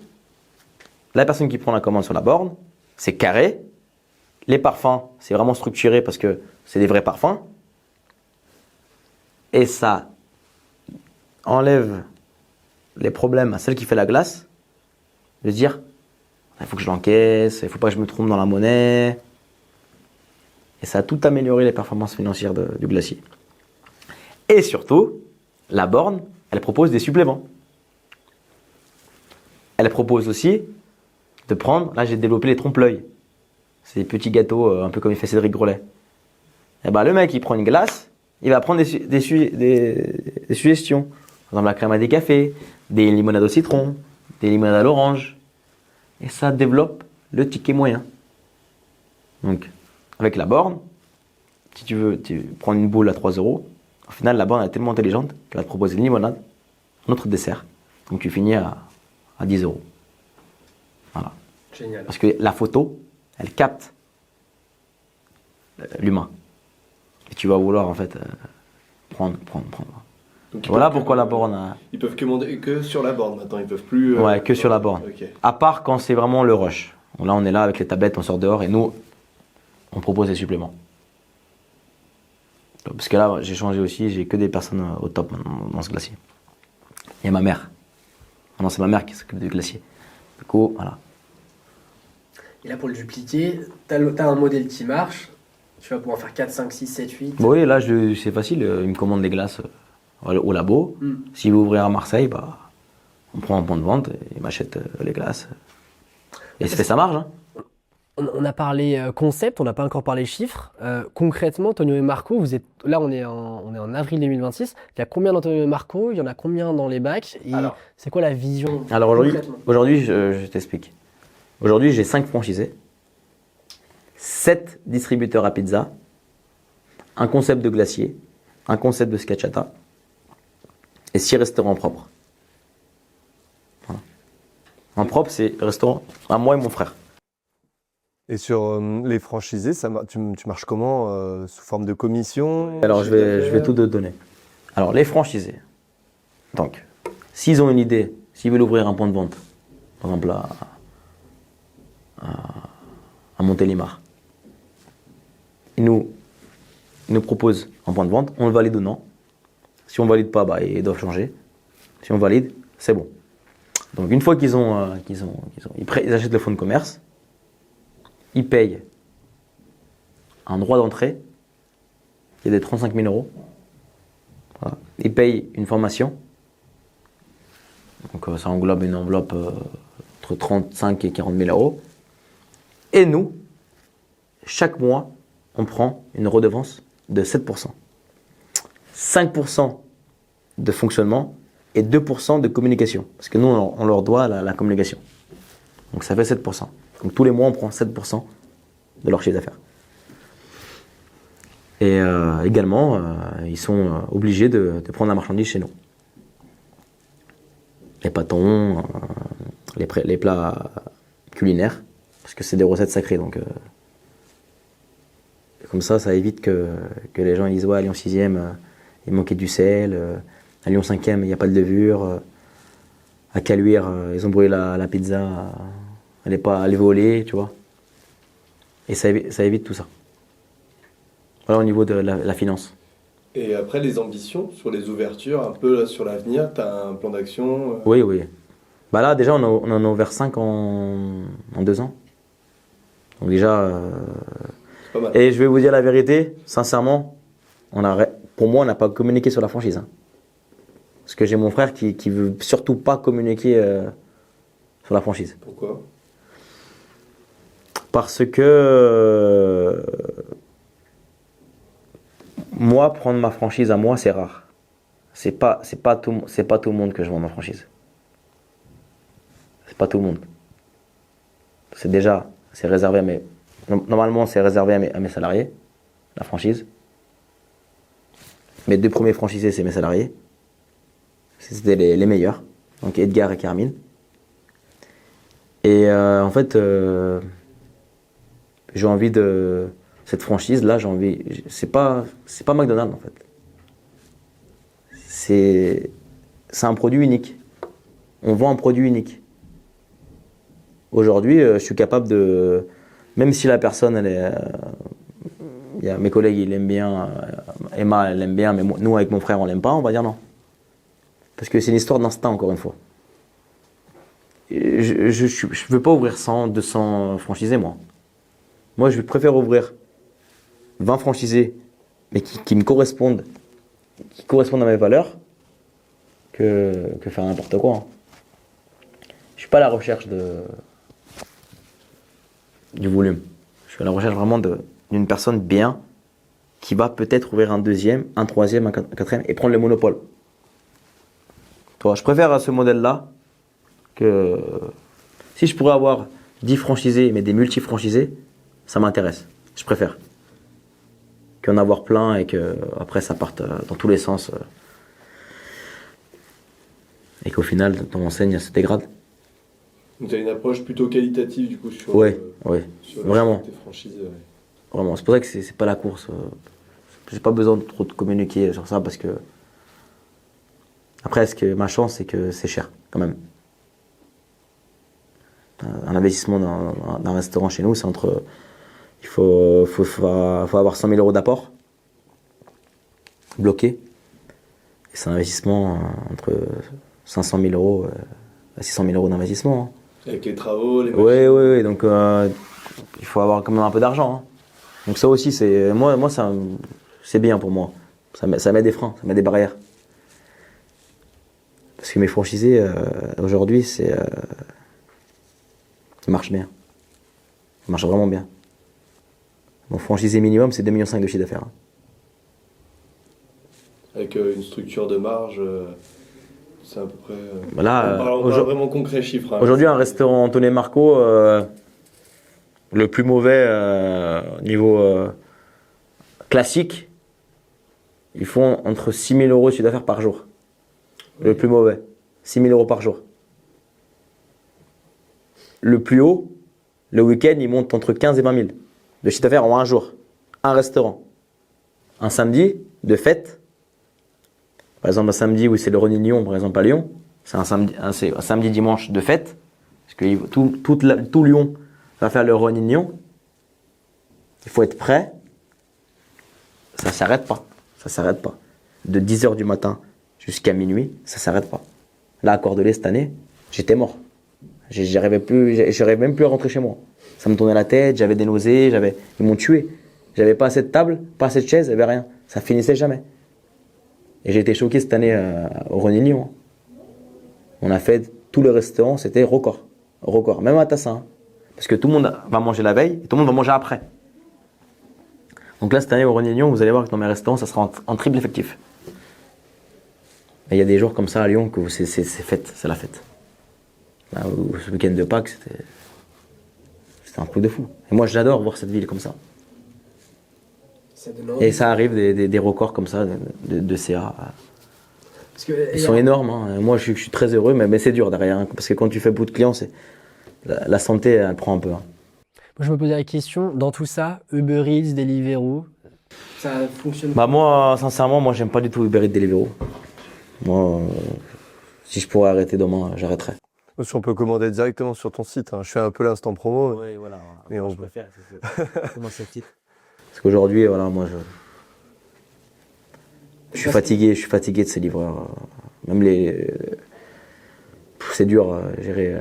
la personne qui prend la commande sur la borne, c'est carré. Les parfums, c'est vraiment structuré parce que c'est des vrais parfums. Et ça enlève les problèmes à celle qui fait la glace. De se dire, il faut que je l'encaisse, il ne faut pas que je me trompe dans la monnaie. Et ça a tout amélioré les performances financières du glacier. Et surtout, la borne, elle propose des suppléments. Elle propose aussi de prendre, là j'ai développé les trompe-l'œil. C'est des petits gâteaux, un peu comme il fait Cédric Grolet. Et ben le mec, il prend une glace, il va prendre des suggestions. Par exemple, la crème à décafé, des limonades au citron, des limonades à l'orange. Et ça développe le ticket moyen. Donc, avec la borne, si tu veux prendre une boule à 3 euros, au final, la borne est tellement intelligente qu'elle va te proposer une limonade, un autre dessert. Donc, tu finis à 10 euros. Voilà. Génial. Parce que la photo, elle capte l'humain. Et tu vas vouloir, en fait, prendre. Donc, Voilà pourquoi la borne. Ils peuvent commander que sur la borne maintenant, ils peuvent plus. Ouais, que sur la borne. Ok. À part quand c'est vraiment le rush. Là, on est là avec les tablettes, on sort dehors et nous, on propose des suppléments. Parce que là, j'ai changé aussi, j'ai que des personnes au top dans ce glacier. Il y a ma mère. Non, c'est ma mère qui s'occupe du glacier. Du coup, voilà. Et là, pour le dupliquer, t'as un modèle qui marche. Tu vas pouvoir faire 4, 5, 6, 7, 8. Bon, oui, là, c'est facile. Il me commande des glaces au labo. S'il veut ouvrir à Marseille, bah, on prend un point de vente et il m'achète les glaces. Et ça marche, hein. On a parlé concept, on n'a pas encore parlé chiffres. Concrètement, Tonio et Marco, vous êtes là, on est en avril 2026. Il y a combien d'Antonio et Marco? Il y en a combien dans les bacs? Et c'est quoi la vision Alors concrètement aujourd'hui je t'explique. Aujourd'hui, j'ai 5 franchisés, 7 distributeurs à pizza, un concept de glacier, un concept de scacciata et 6 restaurants propres. Voilà. Un propre, c'est restaurant à moi et mon frère. Et sur les franchisés, tu marches comment sous forme de commission? Alors je vais tout te donner. Alors les franchisés, donc s'ils ont une idée, s'ils veulent ouvrir un point de vente, par exemple à Montélimar, ils nous proposent un point de vente, on le valide ou non. Si on valide pas, bah, ils doivent changer. Si on valide, c'est bon. Donc une fois qu'ils achètent le fonds de commerce, ils payent un droit d'entrée qui est de 35 000 euros. Voilà. Ils payent une formation. Donc ça englobe une enveloppe entre 35 et 40 000 euros. Et nous, chaque mois, on prend une redevance de 7%. 5% de fonctionnement et 2% de communication. Parce que nous, on leur doit la communication. Donc ça fait 7%. Donc tous les mois, on prend 7% de leur chiffre d'affaires. Et également, ils sont obligés de prendre la marchandise chez nous. Les pâtons, les plats culinaires, parce que c'est des recettes sacrées. Donc, comme ça évite que les gens ils disent ouais, à Lyon 6e, il manquait du sel, à Lyon 5e, il n'y a pas de levure, à Caluire, ils ont brûlé la pizza, elle est volée, tu vois. Et ça évite tout ça. Voilà au niveau de la finance. Et après, les ambitions sur les ouvertures, un peu là, sur l'avenir, tu as un plan d'action Oui. Bah là, déjà, on en a ouvert 5 en 2 ans. Donc déjà... c'est pas mal. Et je vais vous dire la vérité, sincèrement, pour moi, on n'a pas communiqué sur la franchise. Hein. Parce que j'ai mon frère qui veut surtout pas communiquer sur la franchise. Pourquoi? Parce que moi, prendre ma franchise à moi, c'est rare. C'est pas tout le monde que je vends ma franchise. C'est pas tout le monde. C'est réservé à normalement, c'est réservé à mes salariés, la franchise. Mes 2 premiers franchisés, c'est mes salariés. C'était les meilleurs. Donc Edgar et Carmine. Et en fait, j'ai envie de... Cette franchise-là, c'est pas McDonald's en fait. C'est un produit unique. On vend un produit unique. Aujourd'hui, je suis capable de Même si la personne, il y a mes collègues, ils l'aiment bien, Emma, elle l'aime bien, mais nous, avec mon frère, on l'aime pas, on va dire non. Parce que c'est une histoire d'instinct, encore une fois. Et je veux pas ouvrir 100, 200 franchisés, moi. Moi, je préfère ouvrir 20 franchisés, mais qui me correspondent, à mes valeurs, que faire n'importe quoi. Hein. Je suis pas à la recherche du volume. Je suis à la recherche vraiment d'une personne bien qui va peut-être ouvrir un deuxième, un troisième, un quatrième et prendre le monopole. Toi, je préfère ce modèle-là que si je pourrais avoir 10 franchisés mais des multi-franchisés, ça m'intéresse. Je préfère qu'en avoir plein et que après ça parte dans tous les sens et qu'au final ton enseigne se dégrade. Donc tu as une approche plutôt qualitative du coup sur, Ouais, sur vraiment. tes franchises. Ouais. Vraiment, c'est pour ça que c'est pas la course. J'ai pas besoin de trop de communiquer sur ça parce que après, ma chance, c'est que c'est cher quand même. Un investissement d'un restaurant chez nous, c'est entre il faut avoir 100 000 euros d'apport bloqué. Et c'est un investissement entre 500 000 euros à 600 000 euros d'investissement. Hein. Avec les travaux, les machines. Oui. Donc il faut avoir quand même un peu d'argent. Hein. Donc ça aussi, moi ça, c'est bien pour moi. Ça met des freins, ça met des barrières. Parce que mes franchisés, aujourd'hui, ils marchent bien. Ils marchent vraiment bien. Mon franchisé minimum, c'est 2,5 millions de chiffre d'affaires. Hein. Avec une structure de marge, c'est à peu près... Là, on parle vraiment concret chiffre. Hein, aujourd'hui, un restaurant Antoine Marco, le plus mauvais niveau classique, ils font entre 6 000 euros de chiffre d'affaires par jour. Le plus mauvais, 6 000 euros par jour. Le plus haut, le week-end, il monte entre 15 et 20 000 de chiffre d'affaires en un jour. Un restaurant. Un samedi de fête. Par exemple, un samedi où c'est le René Lyon, par exemple à Lyon, c'est un samedi dimanche de fête. Parce que tout Lyon va faire le René Lyon. Il faut être prêt. Ça s'arrête pas. Ça s'arrête pas. De 10h du matin jusqu'à minuit, ça s'arrête pas. Là, à Cordelay, cette année, j'étais mort. J'arrivais même plus à rentrer chez moi. Ça me tournait la tête, j'avais des nausées, ils m'ont tué. J'avais pas assez de table, pas assez de chaises, j'avais rien. Ça finissait jamais. Et j'ai été choqué cette année au René Lyon. On a fait tout le restaurant, c'était record. Record, même à Tassin. Hein. Parce que tout le monde va manger la veille et tout le monde va manger après. Donc là, cette année au René Lyon, vous allez voir que dans mes restaurants, ça sera en triple effectif. Et il y a des jours comme ça à Lyon que c'est fête, c'est la fête. Là, ce week-end de Pâques, c'était un truc de fou. Et moi, j'adore voir cette ville comme ça. Et ça arrive des records comme ça de CA. Parce que, ils sont énormes. Hein. Moi, je suis très heureux, mais c'est dur derrière. Hein, parce que quand tu fais beaucoup de clients, la santé, elle prend un peu. Hein. Moi, je me posais la question, dans tout ça, Uber Eats, Deliveroo, ça fonctionne pas? Moi, sincèrement, j'aime pas du tout Uber Eats, Deliveroo. Moi, si je pourrais arrêter demain, j'arrêterais. Si on peut commander directement sur ton site, hein. Je fais un peu l'instant promo. Oui, voilà. Mais je préfère. C'est mon seul titre. Parce qu'aujourd'hui, voilà, moi, je suis fatigué de ces livreurs. Même c'est dur gérer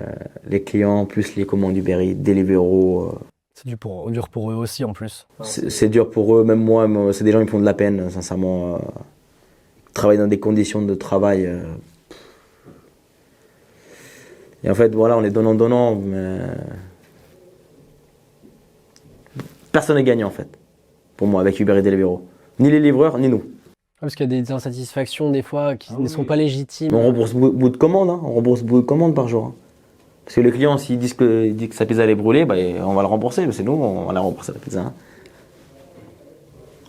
les clients, plus les commandes Uber Eats, Deliveroo. C'est dur pour eux aussi en plus. C'est dur pour eux, même moi, c'est des gens qui me font de la peine, sincèrement. Travailler dans des conditions de travail. Et en fait, voilà, on est donnant, mais personne n'est gagnant en fait. Pour moi, avec Uber et Deliveroo. Ni les livreurs, ni nous. Parce qu'il y a des insatisfactions des fois qui ne sont pas légitimes. Mais on rembourse bout de commande, hein. On rembourse bout de commande par jour. Hein. Parce que le client, s'il dit que sa pizza est brûlée, bah, on va le rembourser. Mais c'est nous, on va la rembourser la pizza. Hein.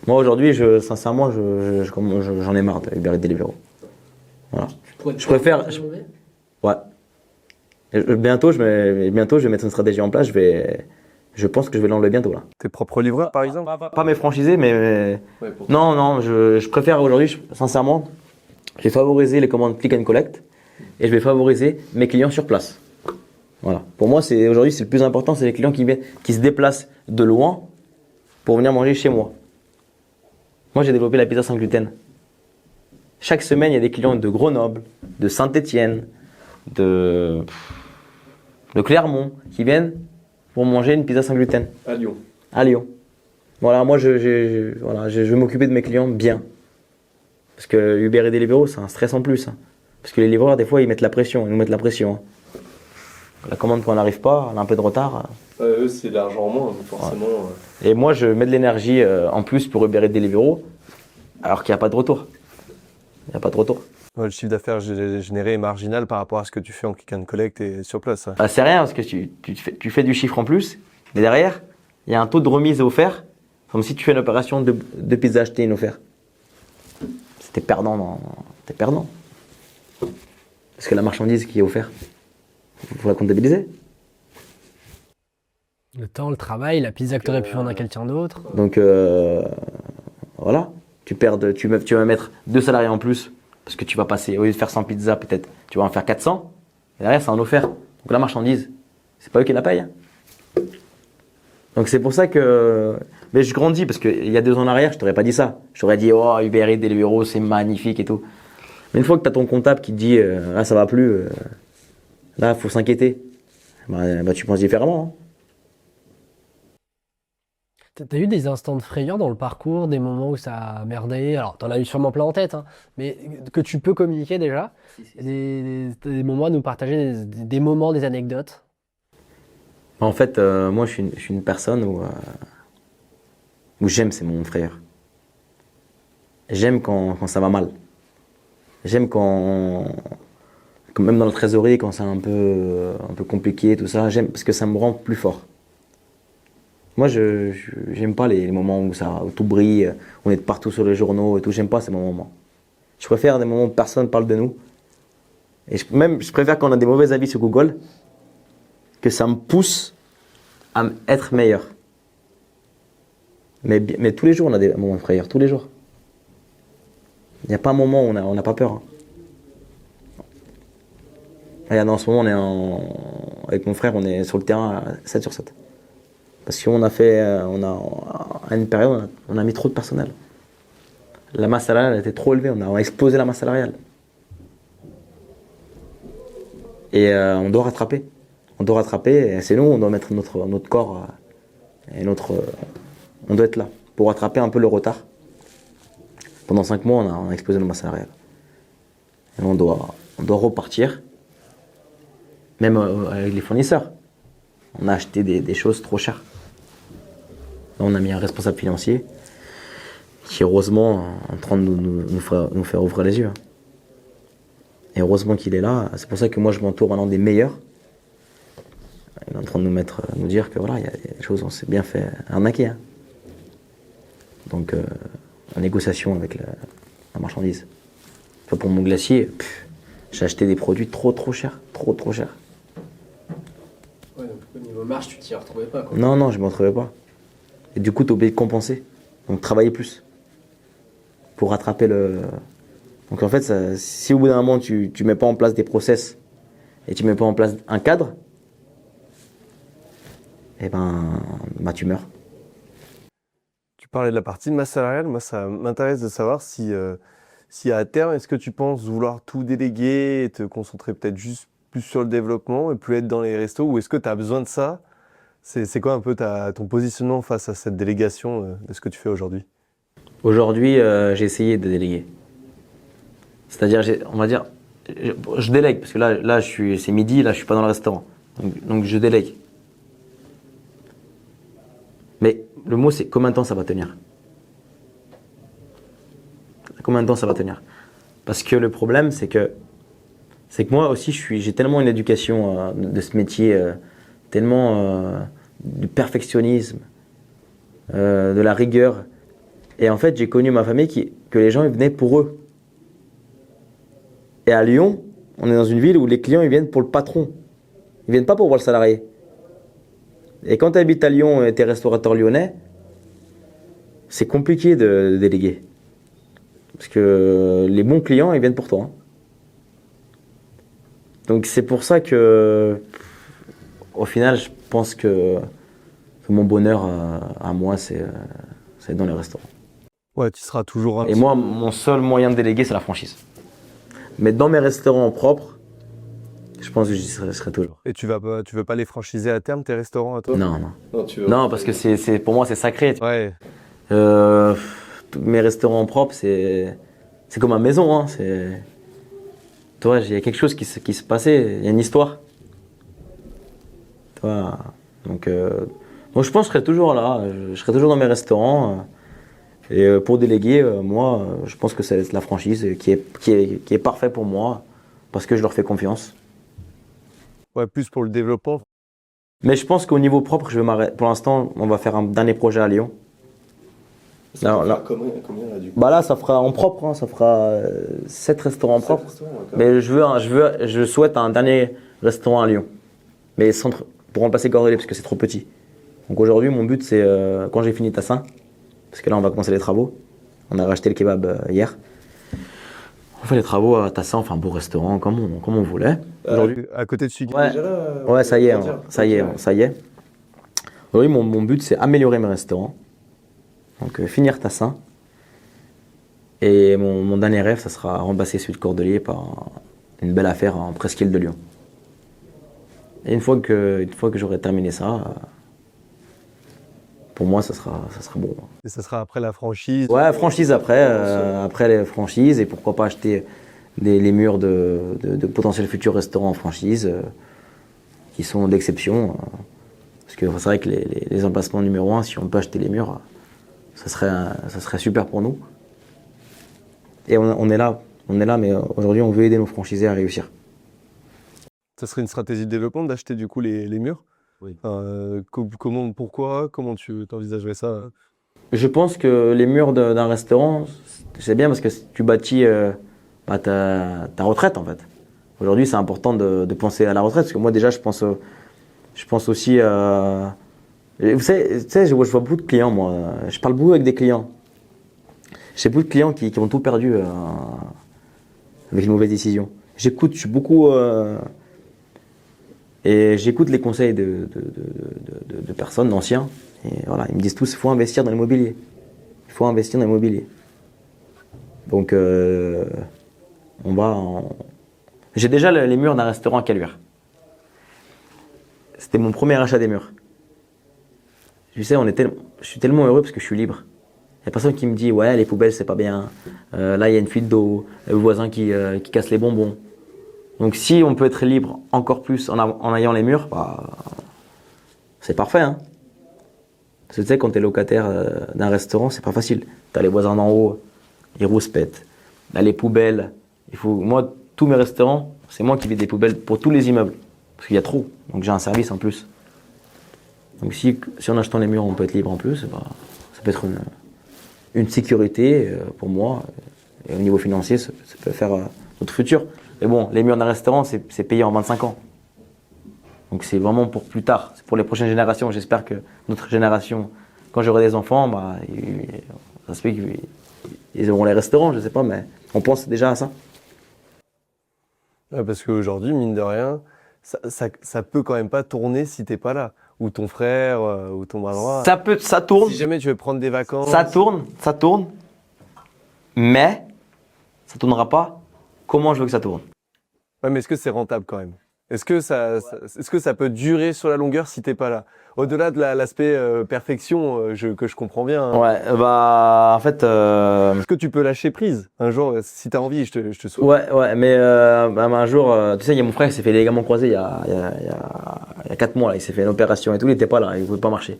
Moi aujourd'hui, sincèrement, j'en ai marre de Uber et Deliveroo. Voilà. Je préfère. Ouais. Bientôt, je vais mettre une stratégie en place. Je pense que je vais l'enlever bientôt là. Tes propres livreurs, par exemple? Pas mes franchisés, mais ouais, non. Je préfère aujourd'hui, sincèrement, je vais favoriser les commandes click and collect et je vais favoriser mes clients sur place. Voilà. Pour moi, aujourd'hui, c'est le plus important, c'est les clients qui se déplacent de loin pour venir manger chez moi. Moi, j'ai développé la pizza sans gluten. Chaque semaine, il y a des clients de Grenoble, de Saint-Étienne, de Clermont qui viennent pour manger une pizza sans gluten. À Lyon. À Lyon. Voilà, moi, je vais m'occuper de mes clients bien. Parce que Uber et Deliveroo, c'est un stress en plus. Hein. Parce que les livreurs, des fois, ils nous mettent la pression. Hein. La commande, quand on n'arrive pas, on a un peu de retard. Eux, c'est de l'argent en moins, donc forcément. Et moi, je mets de l'énergie en plus pour Uber et Deliveroo, alors qu'il n'y a pas de retour. Le chiffre d'affaires généré est marginal par rapport à ce que tu fais en click and collect et sur place. Bah, c'est rien, parce que tu fais du chiffre en plus, mais derrière, il y a un taux de remise offert, comme si tu fais une opération de pizza achetée et une offerte. T'es perdant. Parce que la marchandise qui est offerte, il faut la comptabiliser. Le temps, le travail, la pizza que tu aurais pu vendre à quelqu'un d'autre. Donc voilà, tu vas mettre 2 salariés en plus, parce que tu vas passer, au lieu de faire 100 pizzas, peut-être, tu vas en faire 400, et derrière, c'est en offert. Donc la marchandise, c'est pas eux qui la payent. Hein. Donc c'est pour ça que... Mais je grandis, parce qu'il y a 2 ans en arrière, je t'aurais pas dit ça. Je t'aurais dit, oh, Uber Eats, Deliveroo, c'est magnifique et tout. Mais une fois que tu as ton comptable qui te dit, là, ça va plus, là, il faut s'inquiéter, bah, tu penses différemment. Hein. T'as eu des instants de frayeur dans le parcours, des moments où ça a merdé? Alors, t'en as eu sûrement plein en tête, hein, mais que tu peux communiquer déjà? Des moments à nous partager, des moments, des anecdotes? En fait, moi, je suis une personne où j'aime, c'est mon frère. J'aime quand ça va mal. J'aime quand même dans la trésorerie, quand c'est un peu compliqué, tout ça, j'aime parce que ça me rend plus fort. Moi, j'aime pas les moments où tout brille, où on est partout sur les journaux et tout. J'aime pas ces moments. Je préfère des moments où personne parle de nous. Et je préfère quand on a des mauvais avis sur Google, que ça me pousse à être meilleur. Mais tous les jours, on a des moments de frayeur, tous les jours. Il n'y a pas un moment où on n'a pas peur. Hein. Regarde, en ce moment, avec mon frère, on est sur le terrain 7 sur 7. Parce qu'à une période, on a mis trop de personnel. La masse salariale était trop élevée, on a explosé la masse salariale. Et on doit rattraper. Et c'est nous, on doit mettre notre corps et on doit être là pour rattraper un peu le retard. Pendant 5 mois, on a explosé la masse salariale. Et on doit repartir, même avec les fournisseurs. On a acheté des choses trop chères. Là, on a mis un responsable financier qui, heureusement, est en train de nous faire ouvrir les yeux. Et heureusement qu'il est là. C'est pour ça que moi, je m'entoure maintenant des meilleurs. Il est en train de nous dire que voilà, il y a des choses, on s'est bien fait arnaquer. Hein. Donc, en négociation avec la marchandise. Enfin, pour mon glacier, j'ai acheté des produits trop chers. Trop chers. Ouais, donc au niveau marge, tu t'y retrouvais pas, quoi. Non, je ne m'en retrouvais pas. Et du coup, tu es obligé de compenser. Donc, travailler plus. Pour rattraper le... Donc, en fait, si au bout d'un moment, tu ne mets pas en place des process et tu ne mets pas en place un cadre, eh ben tu meurs. Tu parlais de la partie de masse salariale. Moi, ça m'intéresse de savoir si à terme, est-ce que tu penses vouloir tout déléguer et te concentrer peut-être juste plus sur le développement et plus être dans les restos, ou est-ce que tu as besoin de ça? C'est quoi un peu ton positionnement face à cette délégation de ce que tu fais aujourd'hui? Aujourd'hui, j'ai essayé de déléguer. C'est-à-dire, on va dire, je délègue, parce que là c'est midi, là je suis pas dans le restaurant. Donc je délègue. Mais le mot, c'est combien de temps ça va tenir? Combien de temps ça va tenir? Parce que le problème, c'est que moi aussi, j'ai tellement une éducation de ce métier, tellement du perfectionnisme, de la rigueur. Et en fait, j'ai connu ma famille que les gens ils venaient pour eux. Et à Lyon, on est dans une ville où les clients ils viennent pour le patron. Ils viennent pas pour voir le salarié. Et quand tu habites à Lyon et tu es restaurateur lyonnais, c'est compliqué de déléguer. Parce que les bons clients, ils viennent pour toi. Donc c'est pour ça que Au final, je pense que mon bonheur à moi, c'est dans les restaurants. Ouais, tu seras toujours un Et moi, mon seul moyen de déléguer, c'est la franchise. Mais dans mes restaurants propres, je pense que j'y serai toujours. Et tu veux pas les franchiser à terme, tes restaurants à toi? Non, non. Non, tu veux... Non, parce que pour moi, c'est sacré. Ouais. Tous mes restaurants propres, c'est comme ma maison. Hein. Tu vois, il y a quelque chose qui se passait, il y a une histoire. Tu vois, donc, moi, je pense que je serai toujours là. Je serai toujours dans mes restaurants. Et pour déléguer, moi, je pense que c'est la franchise qui est parfait pour moi parce que je leur fais confiance. Ouais, plus pour le développement. Mais je pense qu'au niveau propre, je vais m'arrêter. Pour l'instant, on va faire un dernier projet à Lyon. Là, Combien là, du coup? bah là, ça fera en propre, hein, ça fera 7 restaurants propres. Mais je souhaite un dernier restaurant à Lyon. Mais pour remplacer Cordelet parce que c'est trop petit. Donc aujourd'hui, mon but, c'est quand j'ai fini Tassin, parce que là, on va commencer les travaux. On a racheté le kebab hier. On fait les travaux à Tassin, enfin, beau restaurant, comme on voulait. Aujourd'hui. À côté de Sugi. Ouais, Déjà là, ouais, ça y est, grandir. ça y est, Ok. ça y est. Aujourd'hui, mon but, c'est améliorer mes restaurants. Donc, finir Tassin. Et mon dernier rêve, ça sera remplacer celui de Cordelier par une belle affaire en presqu'île de Lyon. Et une fois que j'aurai terminé ça, pour moi, ça sera bon. Et ça sera après la franchise. Ouais, franchise après les franchises, et pourquoi pas acheter les murs de potentiels futurs restaurants en franchise qui sont d'exception. Parce que c'est vrai que les emplacements numéro 1, si on peut acheter les murs, ça serait super pour nous. Et on est là, mais aujourd'hui, on veut aider nos franchisés à réussir. Ça serait une stratégie de développement d'acheter du coup les murs. Oui. Comment tu t'envisagerais ça? Je pense que les murs d'un restaurant, c'est bien parce que tu bâtis ta retraite en fait. Aujourd'hui, c'est important de penser à la retraite parce que moi déjà, je pense aussi à... Vous savez, je vois beaucoup de clients, moi. Je parle beaucoup avec des clients. J'ai beaucoup de clients qui ont tout perdu avec une mauvaise décision. J'écoute, je suis beaucoup... et j'écoute les conseils de personnes, d'anciens. Et voilà, ils me disent tous, il faut investir dans l'immobilier. Il faut investir dans l'immobilier. Donc, j'ai déjà les murs d'un restaurant à Caluire. C'était mon premier achat des murs. Tu sais, je suis tellement heureux parce que je suis libre. Il n'y a personne qui me dit, ouais, les poubelles, c'est pas bien. Là, il y a une fuite d'eau. Le voisin qui casse les bonbons. Donc, si on peut être libre encore plus en ayant les murs, bah, c'est parfait. Hein. Parce que tu sais, quand tu es locataire d'un restaurant, c'est pas facile. Tu as les voisins d'en haut, ils rouspètent. Là, les poubelles. Moi, tous mes restaurants, c'est moi qui vide des poubelles pour tous les immeubles. Parce qu'il y a trop. Donc, j'ai un service en plus. Donc, si en achetant les murs, on peut être libre en plus, bah, ça peut être une sécurité pour moi. Et au niveau financier, ça peut faire notre futur. Mais bon, les murs d'un restaurant, c'est payé en 25 ans. Donc c'est vraiment pour plus tard. C'est pour les prochaines générations. J'espère que notre génération, quand j'aurai des enfants, bah, ça se fait qu'ils auront les restaurants, je sais pas, mais on pense déjà à ça. Ouais, parce qu'aujourd'hui, mine de rien, ça peut quand même pas tourner si t'es pas là. Ou ton frère, ou ton bras droit. Ça tourne. Si jamais tu veux prendre des vacances. Ça tourne. Mais ça tournera pas. Comment je veux que ça tourne? Ouais, mais est-ce que c'est rentable quand même? Est-ce que ça peut durer sur la longueur si t'es pas là? Au-delà de l'aspect perfection que je comprends bien. Hein. Ouais, bah en fait. Est-ce que tu peux lâcher prise un jour si t'as envie? Je te souhaite. Ouais, mais un jour, tu sais, il y a mon frère qui s'est fait les ligaments croisés il y a 4 mois. Là, il s'est fait une opération et tout, il était pas là, il pouvait pas marcher.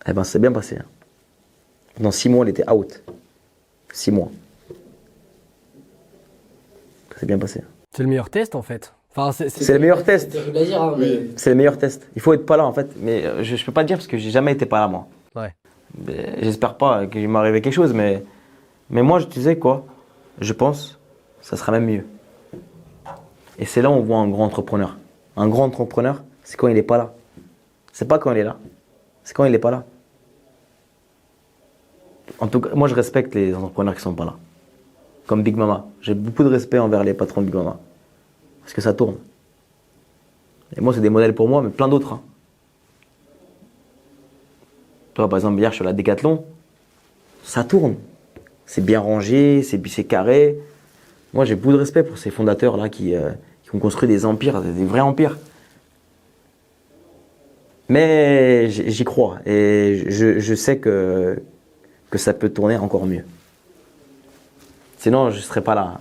Eh ben, c'est bien passé. Hein. Dans 6 mois, il était out. 6 mois. C'est bien passé. C'est le meilleur test en fait. Enfin, C'est le meilleur test. C'est terrible à dire, hein, mais... C'est le meilleur test. Il faut être pas là en fait. Mais je peux pas te dire parce que j'ai jamais été pas là moi. Ouais. J'espère pas qu'il m'est arrivé quelque chose, mais moi, tu sais quoi? Je pense que ça sera même mieux. Et c'est là où on voit un grand entrepreneur. Un grand entrepreneur, c'est quand il est pas là. C'est pas quand il est là. C'est quand il est pas là. En tout cas, moi, je respecte les entrepreneurs qui sont pas là. Comme Big Mama. J'ai beaucoup de respect envers les patrons de Big Mama. Parce que ça tourne. Et moi, c'est des modèles pour moi, mais plein d'autres. Hein. Toi, par exemple, hier, je suis à la Décathlon, ça tourne. C'est bien rangé, c'est carré. Moi, j'ai beaucoup de respect pour ces fondateurs-là qui ont construit des empires, des vrais empires. Mais j'y crois et je sais que ça peut tourner encore mieux. Sinon, je ne serais pas là.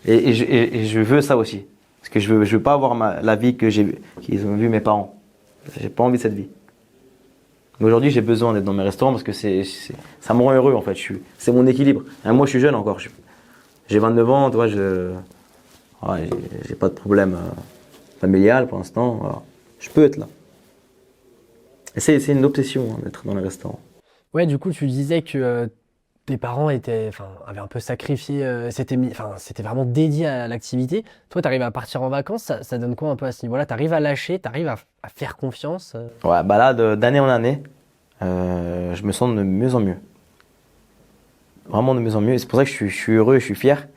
Et je veux ça aussi. Parce que je veux pas avoir la vie qu'ils ont vu mes parents. J'ai pas envie de cette vie. Aujourd'hui, j'ai besoin d'être dans mes restaurants parce que ça me rend heureux en fait. C'est mon équilibre. Et moi, je suis jeune encore. J'ai 29 ans, tu vois, j'ai pas de problème familial pour l'instant. Voilà. Je peux être là. Et c'est une obsession hein, d'être dans les restaurants. Ouais, du coup, tu disais que tes parents avaient un peu sacrifié, c'était vraiment dédié à l'activité. Toi, tu arrives à partir en vacances, ça donne quoi un peu à ce niveau-là? Tu arrives à lâcher, tu arrives à faire confiance? Ouais, bah là, d'année en année, je me sens de mieux en mieux. Vraiment de mieux en mieux. Et c'est pour ça que je suis heureux, je suis fier.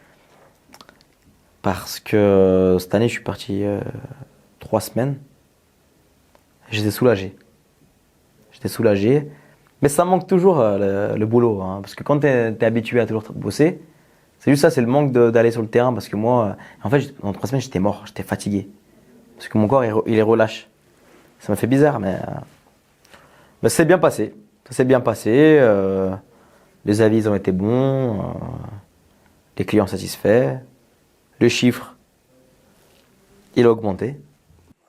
Parce que cette année, je suis parti 3 semaines. J'étais soulagé. Mais ça manque toujours le boulot. Hein, parce que quand tu es habitué à toujours bosser, c'est juste ça, c'est le manque d'aller sur le terrain. Parce que moi, en fait, en 3 semaines, j'étais mort, j'étais fatigué. Parce que mon corps, il est relâche. Ça m'a fait bizarre, mais ça s'est bien passé. Ça s'est bien passé. Les avis ont été bons. Les clients satisfaits. Le chiffre, il a augmenté.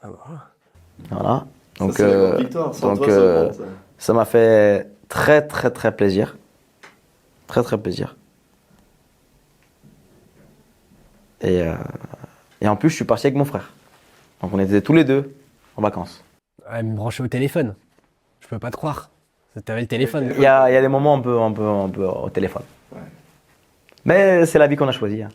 Ah bah. Voilà. Donc, Ça, c'est la grande victoire. Sans toi, ça compte, ça. Ça m'a fait très très très plaisir. Très très plaisir. Et en plus, je suis parti avec mon frère. Donc on était tous les deux en vacances. Ouais, me brancher au téléphone. Je peux pas te croire. T'avais le téléphone. Il y a des moments un peu au téléphone. Ouais. Mais c'est la vie qu'on a choisie. Hein.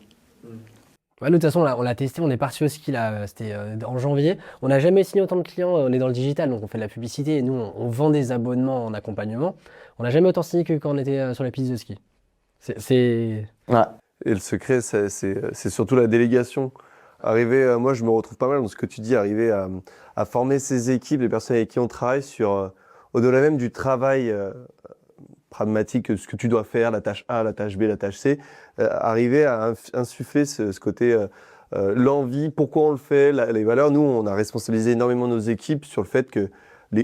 Ouais, nous, de toute façon, on l'a testé, on est parti au ski là, c'était en janvier. On n'a jamais signé autant de clients, on est dans le digital, donc on fait de la publicité et nous, on vend des abonnements en accompagnement. On n'a jamais autant signé que quand on était sur les pistes de ski. C'est... Ouais. Et le secret, c'est surtout la délégation. Moi, je me retrouve pas mal dans ce que tu dis, arriver à former ces équipes, les personnes avec qui on travaille sur, au-delà même du travail pragmatique, ce que tu dois faire, la tâche A, la tâche B, la tâche C, arriver à insuffler ce côté, l'envie, pourquoi on le fait, les valeurs. Nous, on a responsabilisé énormément nos équipes sur le fait que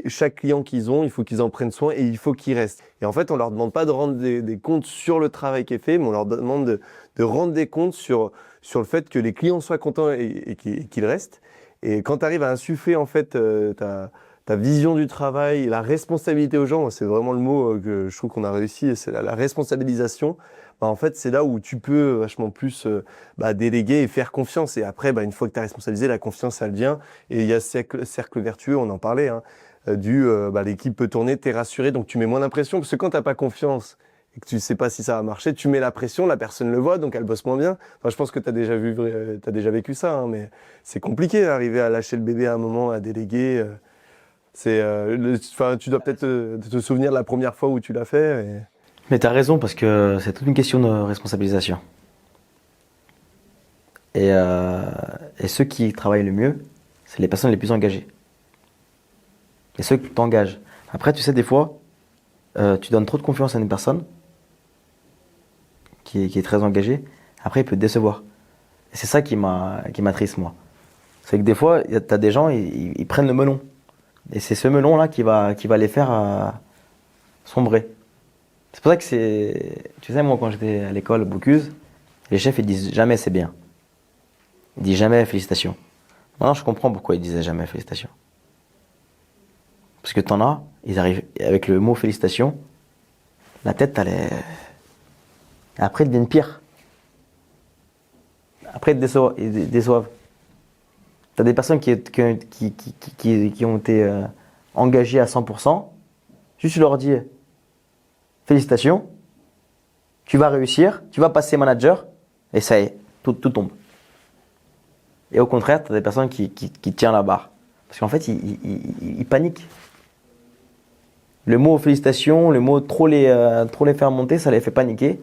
chaque client qu'ils ont, il faut qu'ils en prennent soin et il faut qu'ils restent. Et en fait, on leur demande pas de rendre des comptes sur le travail qui est fait, mais on leur demande de rendre des comptes sur le fait que les clients soient contents et qu'ils restent. Et quand tu arrives à insuffler en fait ta vision du travail, la responsabilité aux gens, c'est vraiment le mot que je trouve qu'on a réussi, c'est la responsabilisation. Bah, en fait, c'est là où tu peux vachement plus déléguer et faire confiance. Et après, une fois que tu as responsabilisé, la confiance, elle vient. Et il y a ce cercle vertueux, on en parlait, hein, l'équipe peut tourner, t'es rassuré, donc tu mets moins d'impression. Parce que quand tu n'as pas confiance et que tu sais pas si ça va marcher, tu mets la pression, la personne le voit, donc elle bosse moins bien. Enfin, je pense que tu as déjà vécu ça, hein, mais c'est compliqué d'arriver à lâcher le bébé à un moment, à déléguer. Tu dois peut-être te souvenir de la première fois où tu l'as fait. Mais tu as raison, parce que c'est toute une question de responsabilisation. Et ceux qui travaillent le mieux, c'est les personnes les plus engagées. Et ceux qui t'engagent. Après, tu sais, des fois, tu donnes trop de confiance à une personne qui est très engagée. Après, il peut te décevoir. Et c'est ça qui m'attriste, moi. C'est que des fois, tu as des gens, ils prennent le melon. Et c'est ce melon-là qui va les faire sombrer. C'est pour ça que tu sais, moi, quand j'étais à l'école, Bocuse, les chefs, ils disent jamais c'est bien. Ils disent jamais félicitations. Maintenant, je comprends pourquoi ils disaient jamais félicitations. Parce que t'en as, ils arrivent avec le mot félicitations, la tête, et après, ils deviennent pires. Après, ils déçoivent. T'as des personnes qui ont été engagées à 100%, juste tu leur dis félicitations, tu vas réussir, tu vas passer manager, et ça y est, tout tombe. Et au contraire, tu as des personnes qui tiennent la barre. Parce qu'en fait, ils paniquent. Le mot félicitations, le mot trop les faire monter, ça les fait paniquer.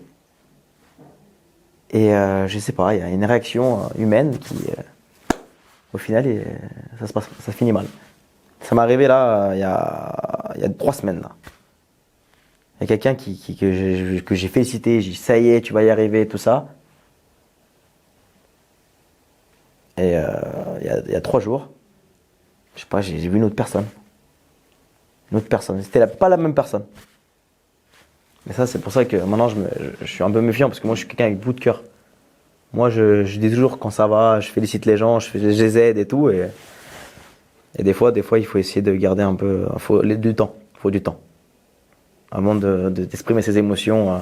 Et je sais pas, il y a une réaction humaine Au final, ça finit mal. Ça m'est arrivé là, il y a 3 semaines. Là. Il y a quelqu'un que j'ai félicité, j'ai dit ça y est, tu vas y arriver, tout ça. Et il y a 3 jours, je sais pas, j'ai vu une autre personne. Une autre personne. C'était pas la même personne. Mais ça, c'est pour ça que maintenant, je suis un peu méfiant parce que moi, je suis quelqu'un avec beaucoup de cœur. Moi, je dis toujours quand ça va, je félicite les gens, je les aide et tout. Et des fois, il faut essayer de garder un peu, du temps. Il faut du temps. Avant d'exprimer ses émotions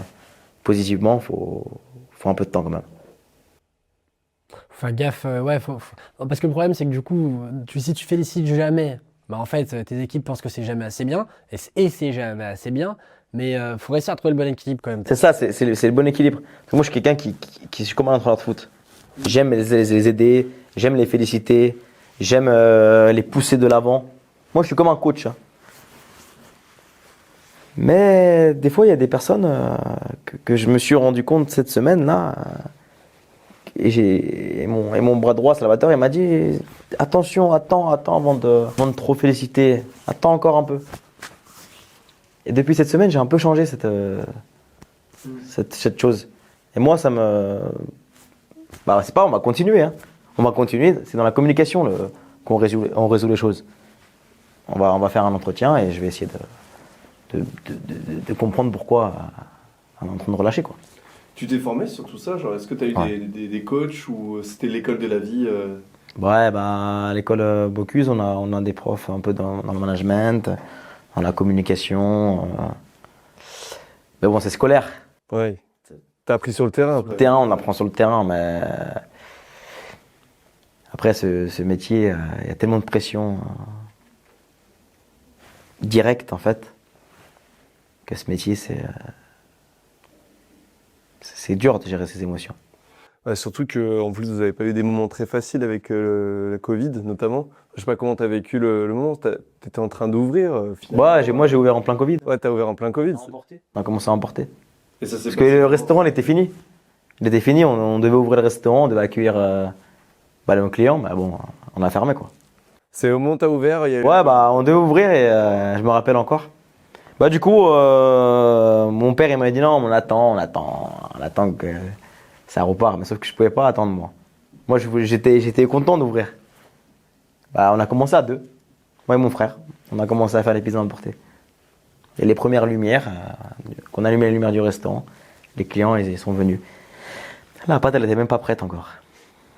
positivement, faut un peu de temps quand même. Faut faire gaffe, ouais, parce que le problème, c'est que du coup, si tu félicites jamais, bah en fait, tes équipes pensent que c'est jamais assez bien, et c'est jamais assez bien, mais faut réussir à trouver le bon équilibre quand même. C'est ça, c'est le bon équilibre. Parce que moi, je suis quelqu'un qui suis comme un entraîneur de foot. J'aime les aider, j'aime les féliciter, j'aime les pousser de l'avant. Moi, je suis comme un coach. Hein. Mais des fois, il y a des personnes que je me suis rendu compte cette semaine-là. Et mon bras droit, Salvatore, il m'a dit attention, attends avant de trop féliciter. Attends encore un peu. Et depuis cette semaine, j'ai un peu changé cette chose. Et moi, ça me. Bah, c'est pas, on va continuer. Hein. On va continuer. C'est dans la communication qu'on résout les choses. On va faire un entretien et je vais essayer de comprendre pourquoi on est en train de relâcher, quoi. Tu t'es formé sur tout ça, genre est-ce que tu as eu des coachs ou c'était l'école de la vie Ouais, bah à l'école Bocuse, on a des profs un peu dans le management, dans la communication. Mais bon, c'est scolaire. Ouais. T'as appris sur le terrain. Sur le terrain, on apprend sur le terrain, mais après ce métier, il y a tellement de pression directe en fait, que ce métier c'est dur de gérer ses émotions. Ouais, surtout qu'en plus, vous n'avez pas eu des moments très faciles avec la Covid, notamment. Je sais pas comment tu as vécu le moment. Tu étais en train d'ouvrir, finalement. Ouais, moi j'ai ouvert en plein Covid. Ouais, tu as ouvert en plein Covid. On a commencé à emporter. Et ça s'est Parce que le restaurant, il était fini. Il était fini, on devait ouvrir le restaurant, on devait accueillir nos clients. Mais bon, on a fermé, quoi. C'est au moment où tu as ouvert Ouais, bah on devait ouvrir et je me rappelle encore. Bah du coup, mon père, il m'a dit non, on attend que ça repart. Mais sauf que je pouvais pas attendre, moi. Moi, j'étais content d'ouvrir. Bah, on a commencé à 2. Moi et mon frère. On a commencé à faire les pizzas emportées. Et les premières lumières, qu'on allumait les lumières du restaurant, les clients, ils sont venus. La pâte, elle était même pas prête encore.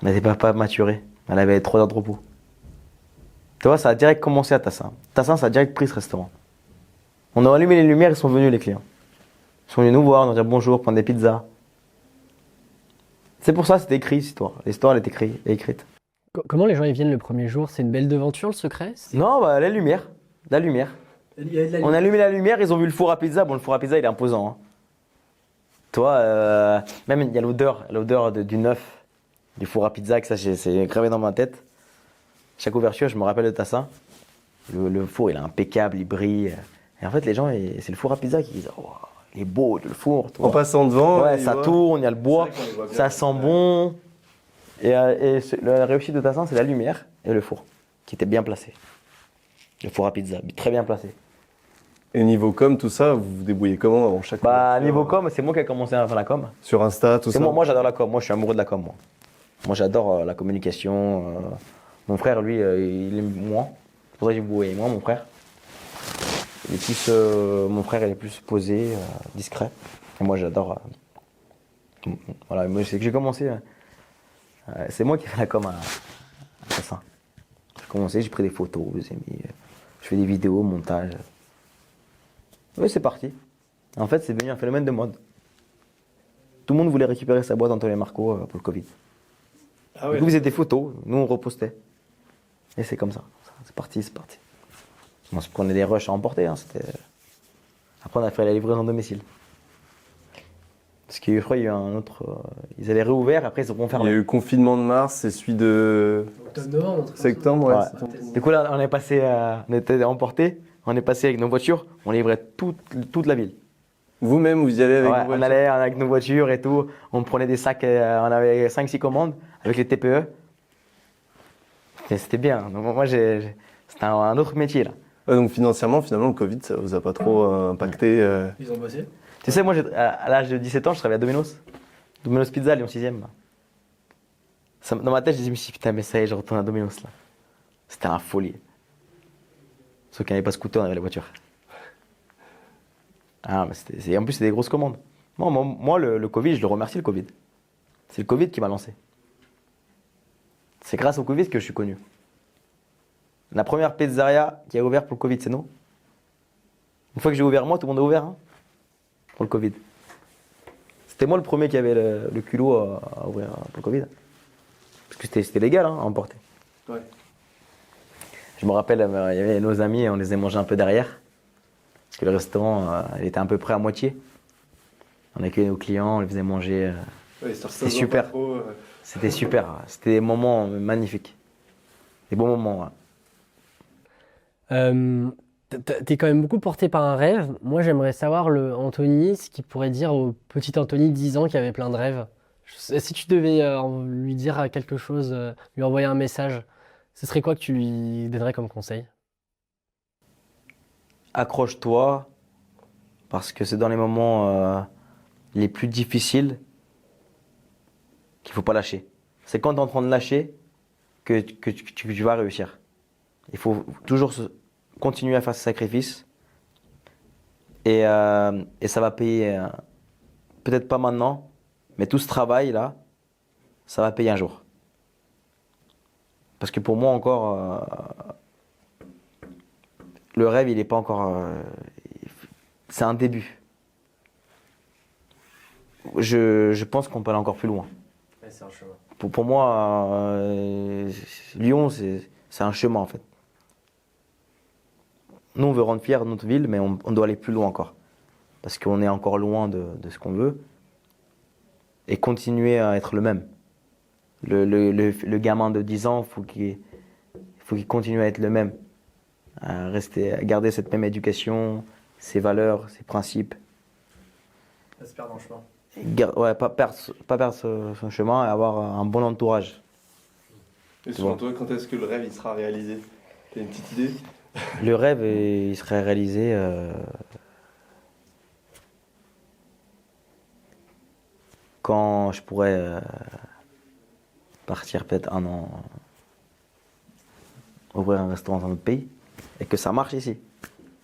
Elle n'était pas maturée. Elle avait 3 heures de repos. Tu vois, ça a direct commencé à Tassin. Tassin, ça a direct pris ce restaurant. On a allumé les lumières, ils sont venus, les clients. Ils sont venus nous voir, nous dire bonjour, prendre des pizzas. C'est pour ça que c'était écrit, cette histoire. L'histoire, elle est écrite. Comment les gens y viennent le premier jour? C'est une belle devanture, le secret? Non, bah, la lumière. On a allumé la lumière, ils ont vu le four à pizza. Bon, le four à pizza, il est imposant. Hein. Toi, même il y a l'odeur du neuf, du four à pizza, que ça, c'est gravé dans ma tête. Chaque ouverture, je me rappelle de Tassin. Le four, il est impeccable, il brille. Et en fait, les gens, c'est le four à pizza qui disent oh, il est beau, le four. En passant devant. Ouais, ça tourne, il y a le bois, ça sent bon. Et la réussite de Tassin, c'est la lumière et le four, qui était bien placé. Le four à pizza, très bien placé. Et niveau com, tout ça, vous vous débrouillez comment avant chaque Niveau com, c'est moi qui ai commencé à faire la com. Sur Insta, tout ça. Moi, j'adore la com. Moi, je suis amoureux de la com. Moi j'adore la communication. Mon frère, lui, il aime moins. C'est pour ça que vous voyez moi, mon frère. Mon frère, il est plus posé, discret. Et moi, j'adore. Voilà, moi, c'est que j'ai commencé. C'est moi qui fais la com à Tassin. J'ai commencé, j'ai pris des photos, je fais des vidéos, montage. Oui, c'est parti. En fait, c'est devenu un phénomène de mode. Tout le monde voulait récupérer sa boîte Antonio Marco pour le Covid. Ah ouais. Du coup, ils faisaient des photos, nous on repostait. Et c'est comme ça. C'est parti. On se prenait des rushs à emporter. Hein, Après, on a fait la livraison domicile. Parce que je crois qu'il y a eu un autre. Ils avaient réouvert, après ils ont fermé. Il y a eu le confinement de mars et celui de. Septembre, ouais. Du coup, là, on était emportés, on est passé avec nos voitures, on livrait toute la ville. Vous-même, vous y allez avec vos voitures? On allait avec nos voitures et tout, on prenait des sacs, on avait 5-6 commandes avec les TPE. C'était bien. Donc, moi, c'était un autre métier, là. Donc financièrement, finalement, le Covid, ça vous a pas trop impacté Ils ont bossé. Tu sais, moi, à l'âge de 17 ans, je travaillais à Domino's. Domino's Pizza, Lyon 6e. Dans ma tête, je me suis dit, putain, mais ça y est, je retourne à Domino's, là. C'était la folie. Ceux qui n'avaient pas scooter, on avait la voiture. Ah, mais en plus, c'était des grosses commandes. Moi, le Covid, je le remercie, le Covid. C'est le Covid qui m'a lancé. C'est grâce au Covid que je suis connu. La première pizzeria qui a ouvert pour le Covid, c'est nous. Une fois que j'ai ouvert, moi, tout le monde a ouvert hein, pour le Covid. C'était moi le premier qui avait le culot à ouvrir pour le Covid. Parce que c'était légal hein, à emporter. Ouais. Je me rappelle, il y avait nos amis, on les a mangés un peu derrière. Parce que le restaurant, il était à peu près à moitié. On accueillait nos clients, on les faisait manger. Ouais, c'était super. C'était super. C'était des moments magnifiques. Des bons moments. Ouais. T'es quand même beaucoup porté par un rêve. Moi, j'aimerais savoir, Anthony, ce qu'il pourrait dire au petit Anthony, 10 ans, qui avait plein de rêves. Si tu devais lui dire quelque chose, lui envoyer un message, ce serait quoi que tu lui donnerais comme conseil? Accroche-toi, parce que c'est dans les moments les plus difficiles qu'il faut pas lâcher. C'est quand tu es en train de lâcher que tu vas réussir. Il faut toujours continuer à faire ce sacrifice et ça va payer, peut-être pas maintenant, mais tout ce travail là, ça va payer un jour. Parce que pour moi encore, le rêve il est pas encore, c'est un début. Je pense qu'on peut aller encore plus loin. Ouais, c'est un chemin. Pour moi, Lyon c'est un chemin en fait. Nous, on veut rendre fier notre ville, mais on doit aller plus loin encore. Parce qu'on est encore loin de ce qu'on veut. Et continuer à être le même. Le gamin de 10 ans, il faut qu'il continue à être le même. À garder cette même éducation, ses valeurs, ses principes. Ça se perd dans le chemin. Ouais, pas perdre son chemin et avoir un bon entourage. Et selon toi, quand est-ce que le rêve il sera réalisé? T'as une petite idée? Le rêve, il serait réalisé quand je pourrais partir peut-être un an, ouvrir un restaurant dans notre pays et que ça marche ici.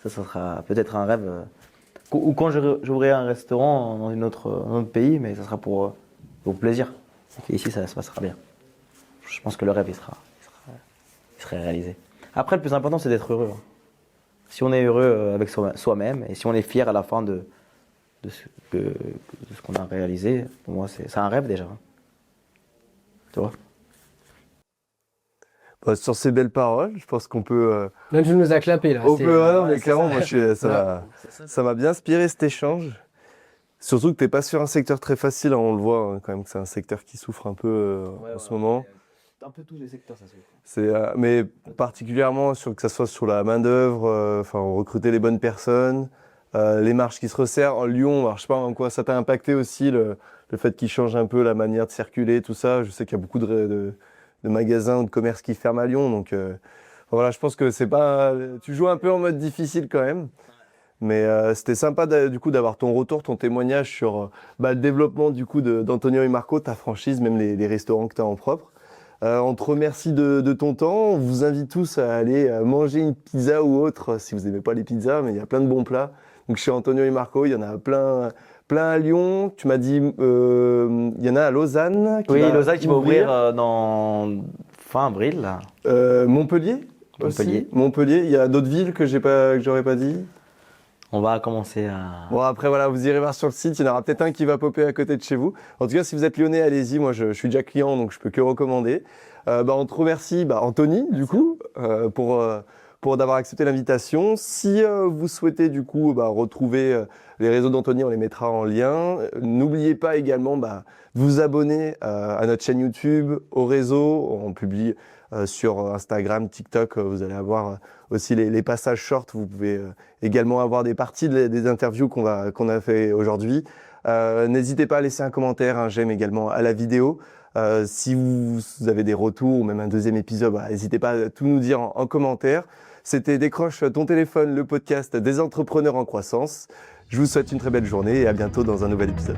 Ça sera peut-être un rêve. Ou quand j'ouvrirai un restaurant dans un autre pays, mais ça sera pour plaisir. Et ici, ça se passera bien. Je pense que le rêve, il serait réalisé. Après, le plus important, c'est d'être heureux. Si on est heureux avec soi-même et si on est fier à la fin de ce qu'on a réalisé, pour moi, c'est un rêve déjà. Tu vois? Bah, sur ces belles paroles, je pense qu'on peut. Là, tu nous as clapé, là. On peut, non, mais clairement, moi, ça m'a bien inspiré cet échange. Surtout que t'es pas sur un secteur très facile, hein, on le voit hein, quand même que c'est un secteur qui souffre un peu en ce moment. Un peu tous les secteurs, ça se fait. Mais particulièrement que ça soit sur la main d'œuvre, recruter les bonnes personnes, les marges qui se resserrent. En Lyon, alors, je sais pas en quoi ça t'a impacté aussi le fait qu'ils changent un peu la manière de circuler, tout ça. Je sais qu'il y a beaucoup de magasins ou de commerces qui ferment à Lyon, donc voilà, je pense que c'est pas. Tu joues un peu en mode difficile quand même. Mais c'était sympa du coup d'avoir ton retour, ton témoignage sur le développement du coup d'Antonio et Marco, ta franchise, même les restaurants que tu as en propre. On te remercie de ton temps. On vous invite tous à aller manger une pizza ou autre si vous n'aimez pas les pizzas, mais il y a plein de bons plats. Donc chez Antonio et Marco, il y en a plein à Lyon. Tu m'as dit il y en a à Lausanne. Lausanne qui va ouvrir dans fin avril. Là. Montpellier. Aussi. Montpellier. Il y a d'autres villes que j'aurais pas dit. On va commencer à... Bon, après, voilà, vous irez voir sur le site. Il y en aura peut-être un qui va popper à côté de chez vous. En tout cas, si vous êtes lyonnais, allez-y. Moi, je suis déjà client, donc je peux que recommander. On te remercie, Anthony, du coup, pour d'avoir accepté l'invitation. Si vous souhaitez, du coup, retrouver les réseaux d'Anthony, on les mettra en lien. N'oubliez pas également de vous abonner à notre chaîne YouTube, au réseau. On publie sur Instagram, TikTok. Vous allez avoir aussi les passages shorts. Vous pouvez également avoir des parties des interviews qu'on a fait aujourd'hui. N'hésitez pas à laisser un commentaire, un j'aime également à la vidéo. Si vous avez des retours ou même un deuxième épisode, n'hésitez pas à tout nous dire en commentaire. C'était Décroche ton téléphone, le podcast des entrepreneurs en croissance. Je vous souhaite une très belle journée et à bientôt dans un nouvel épisode.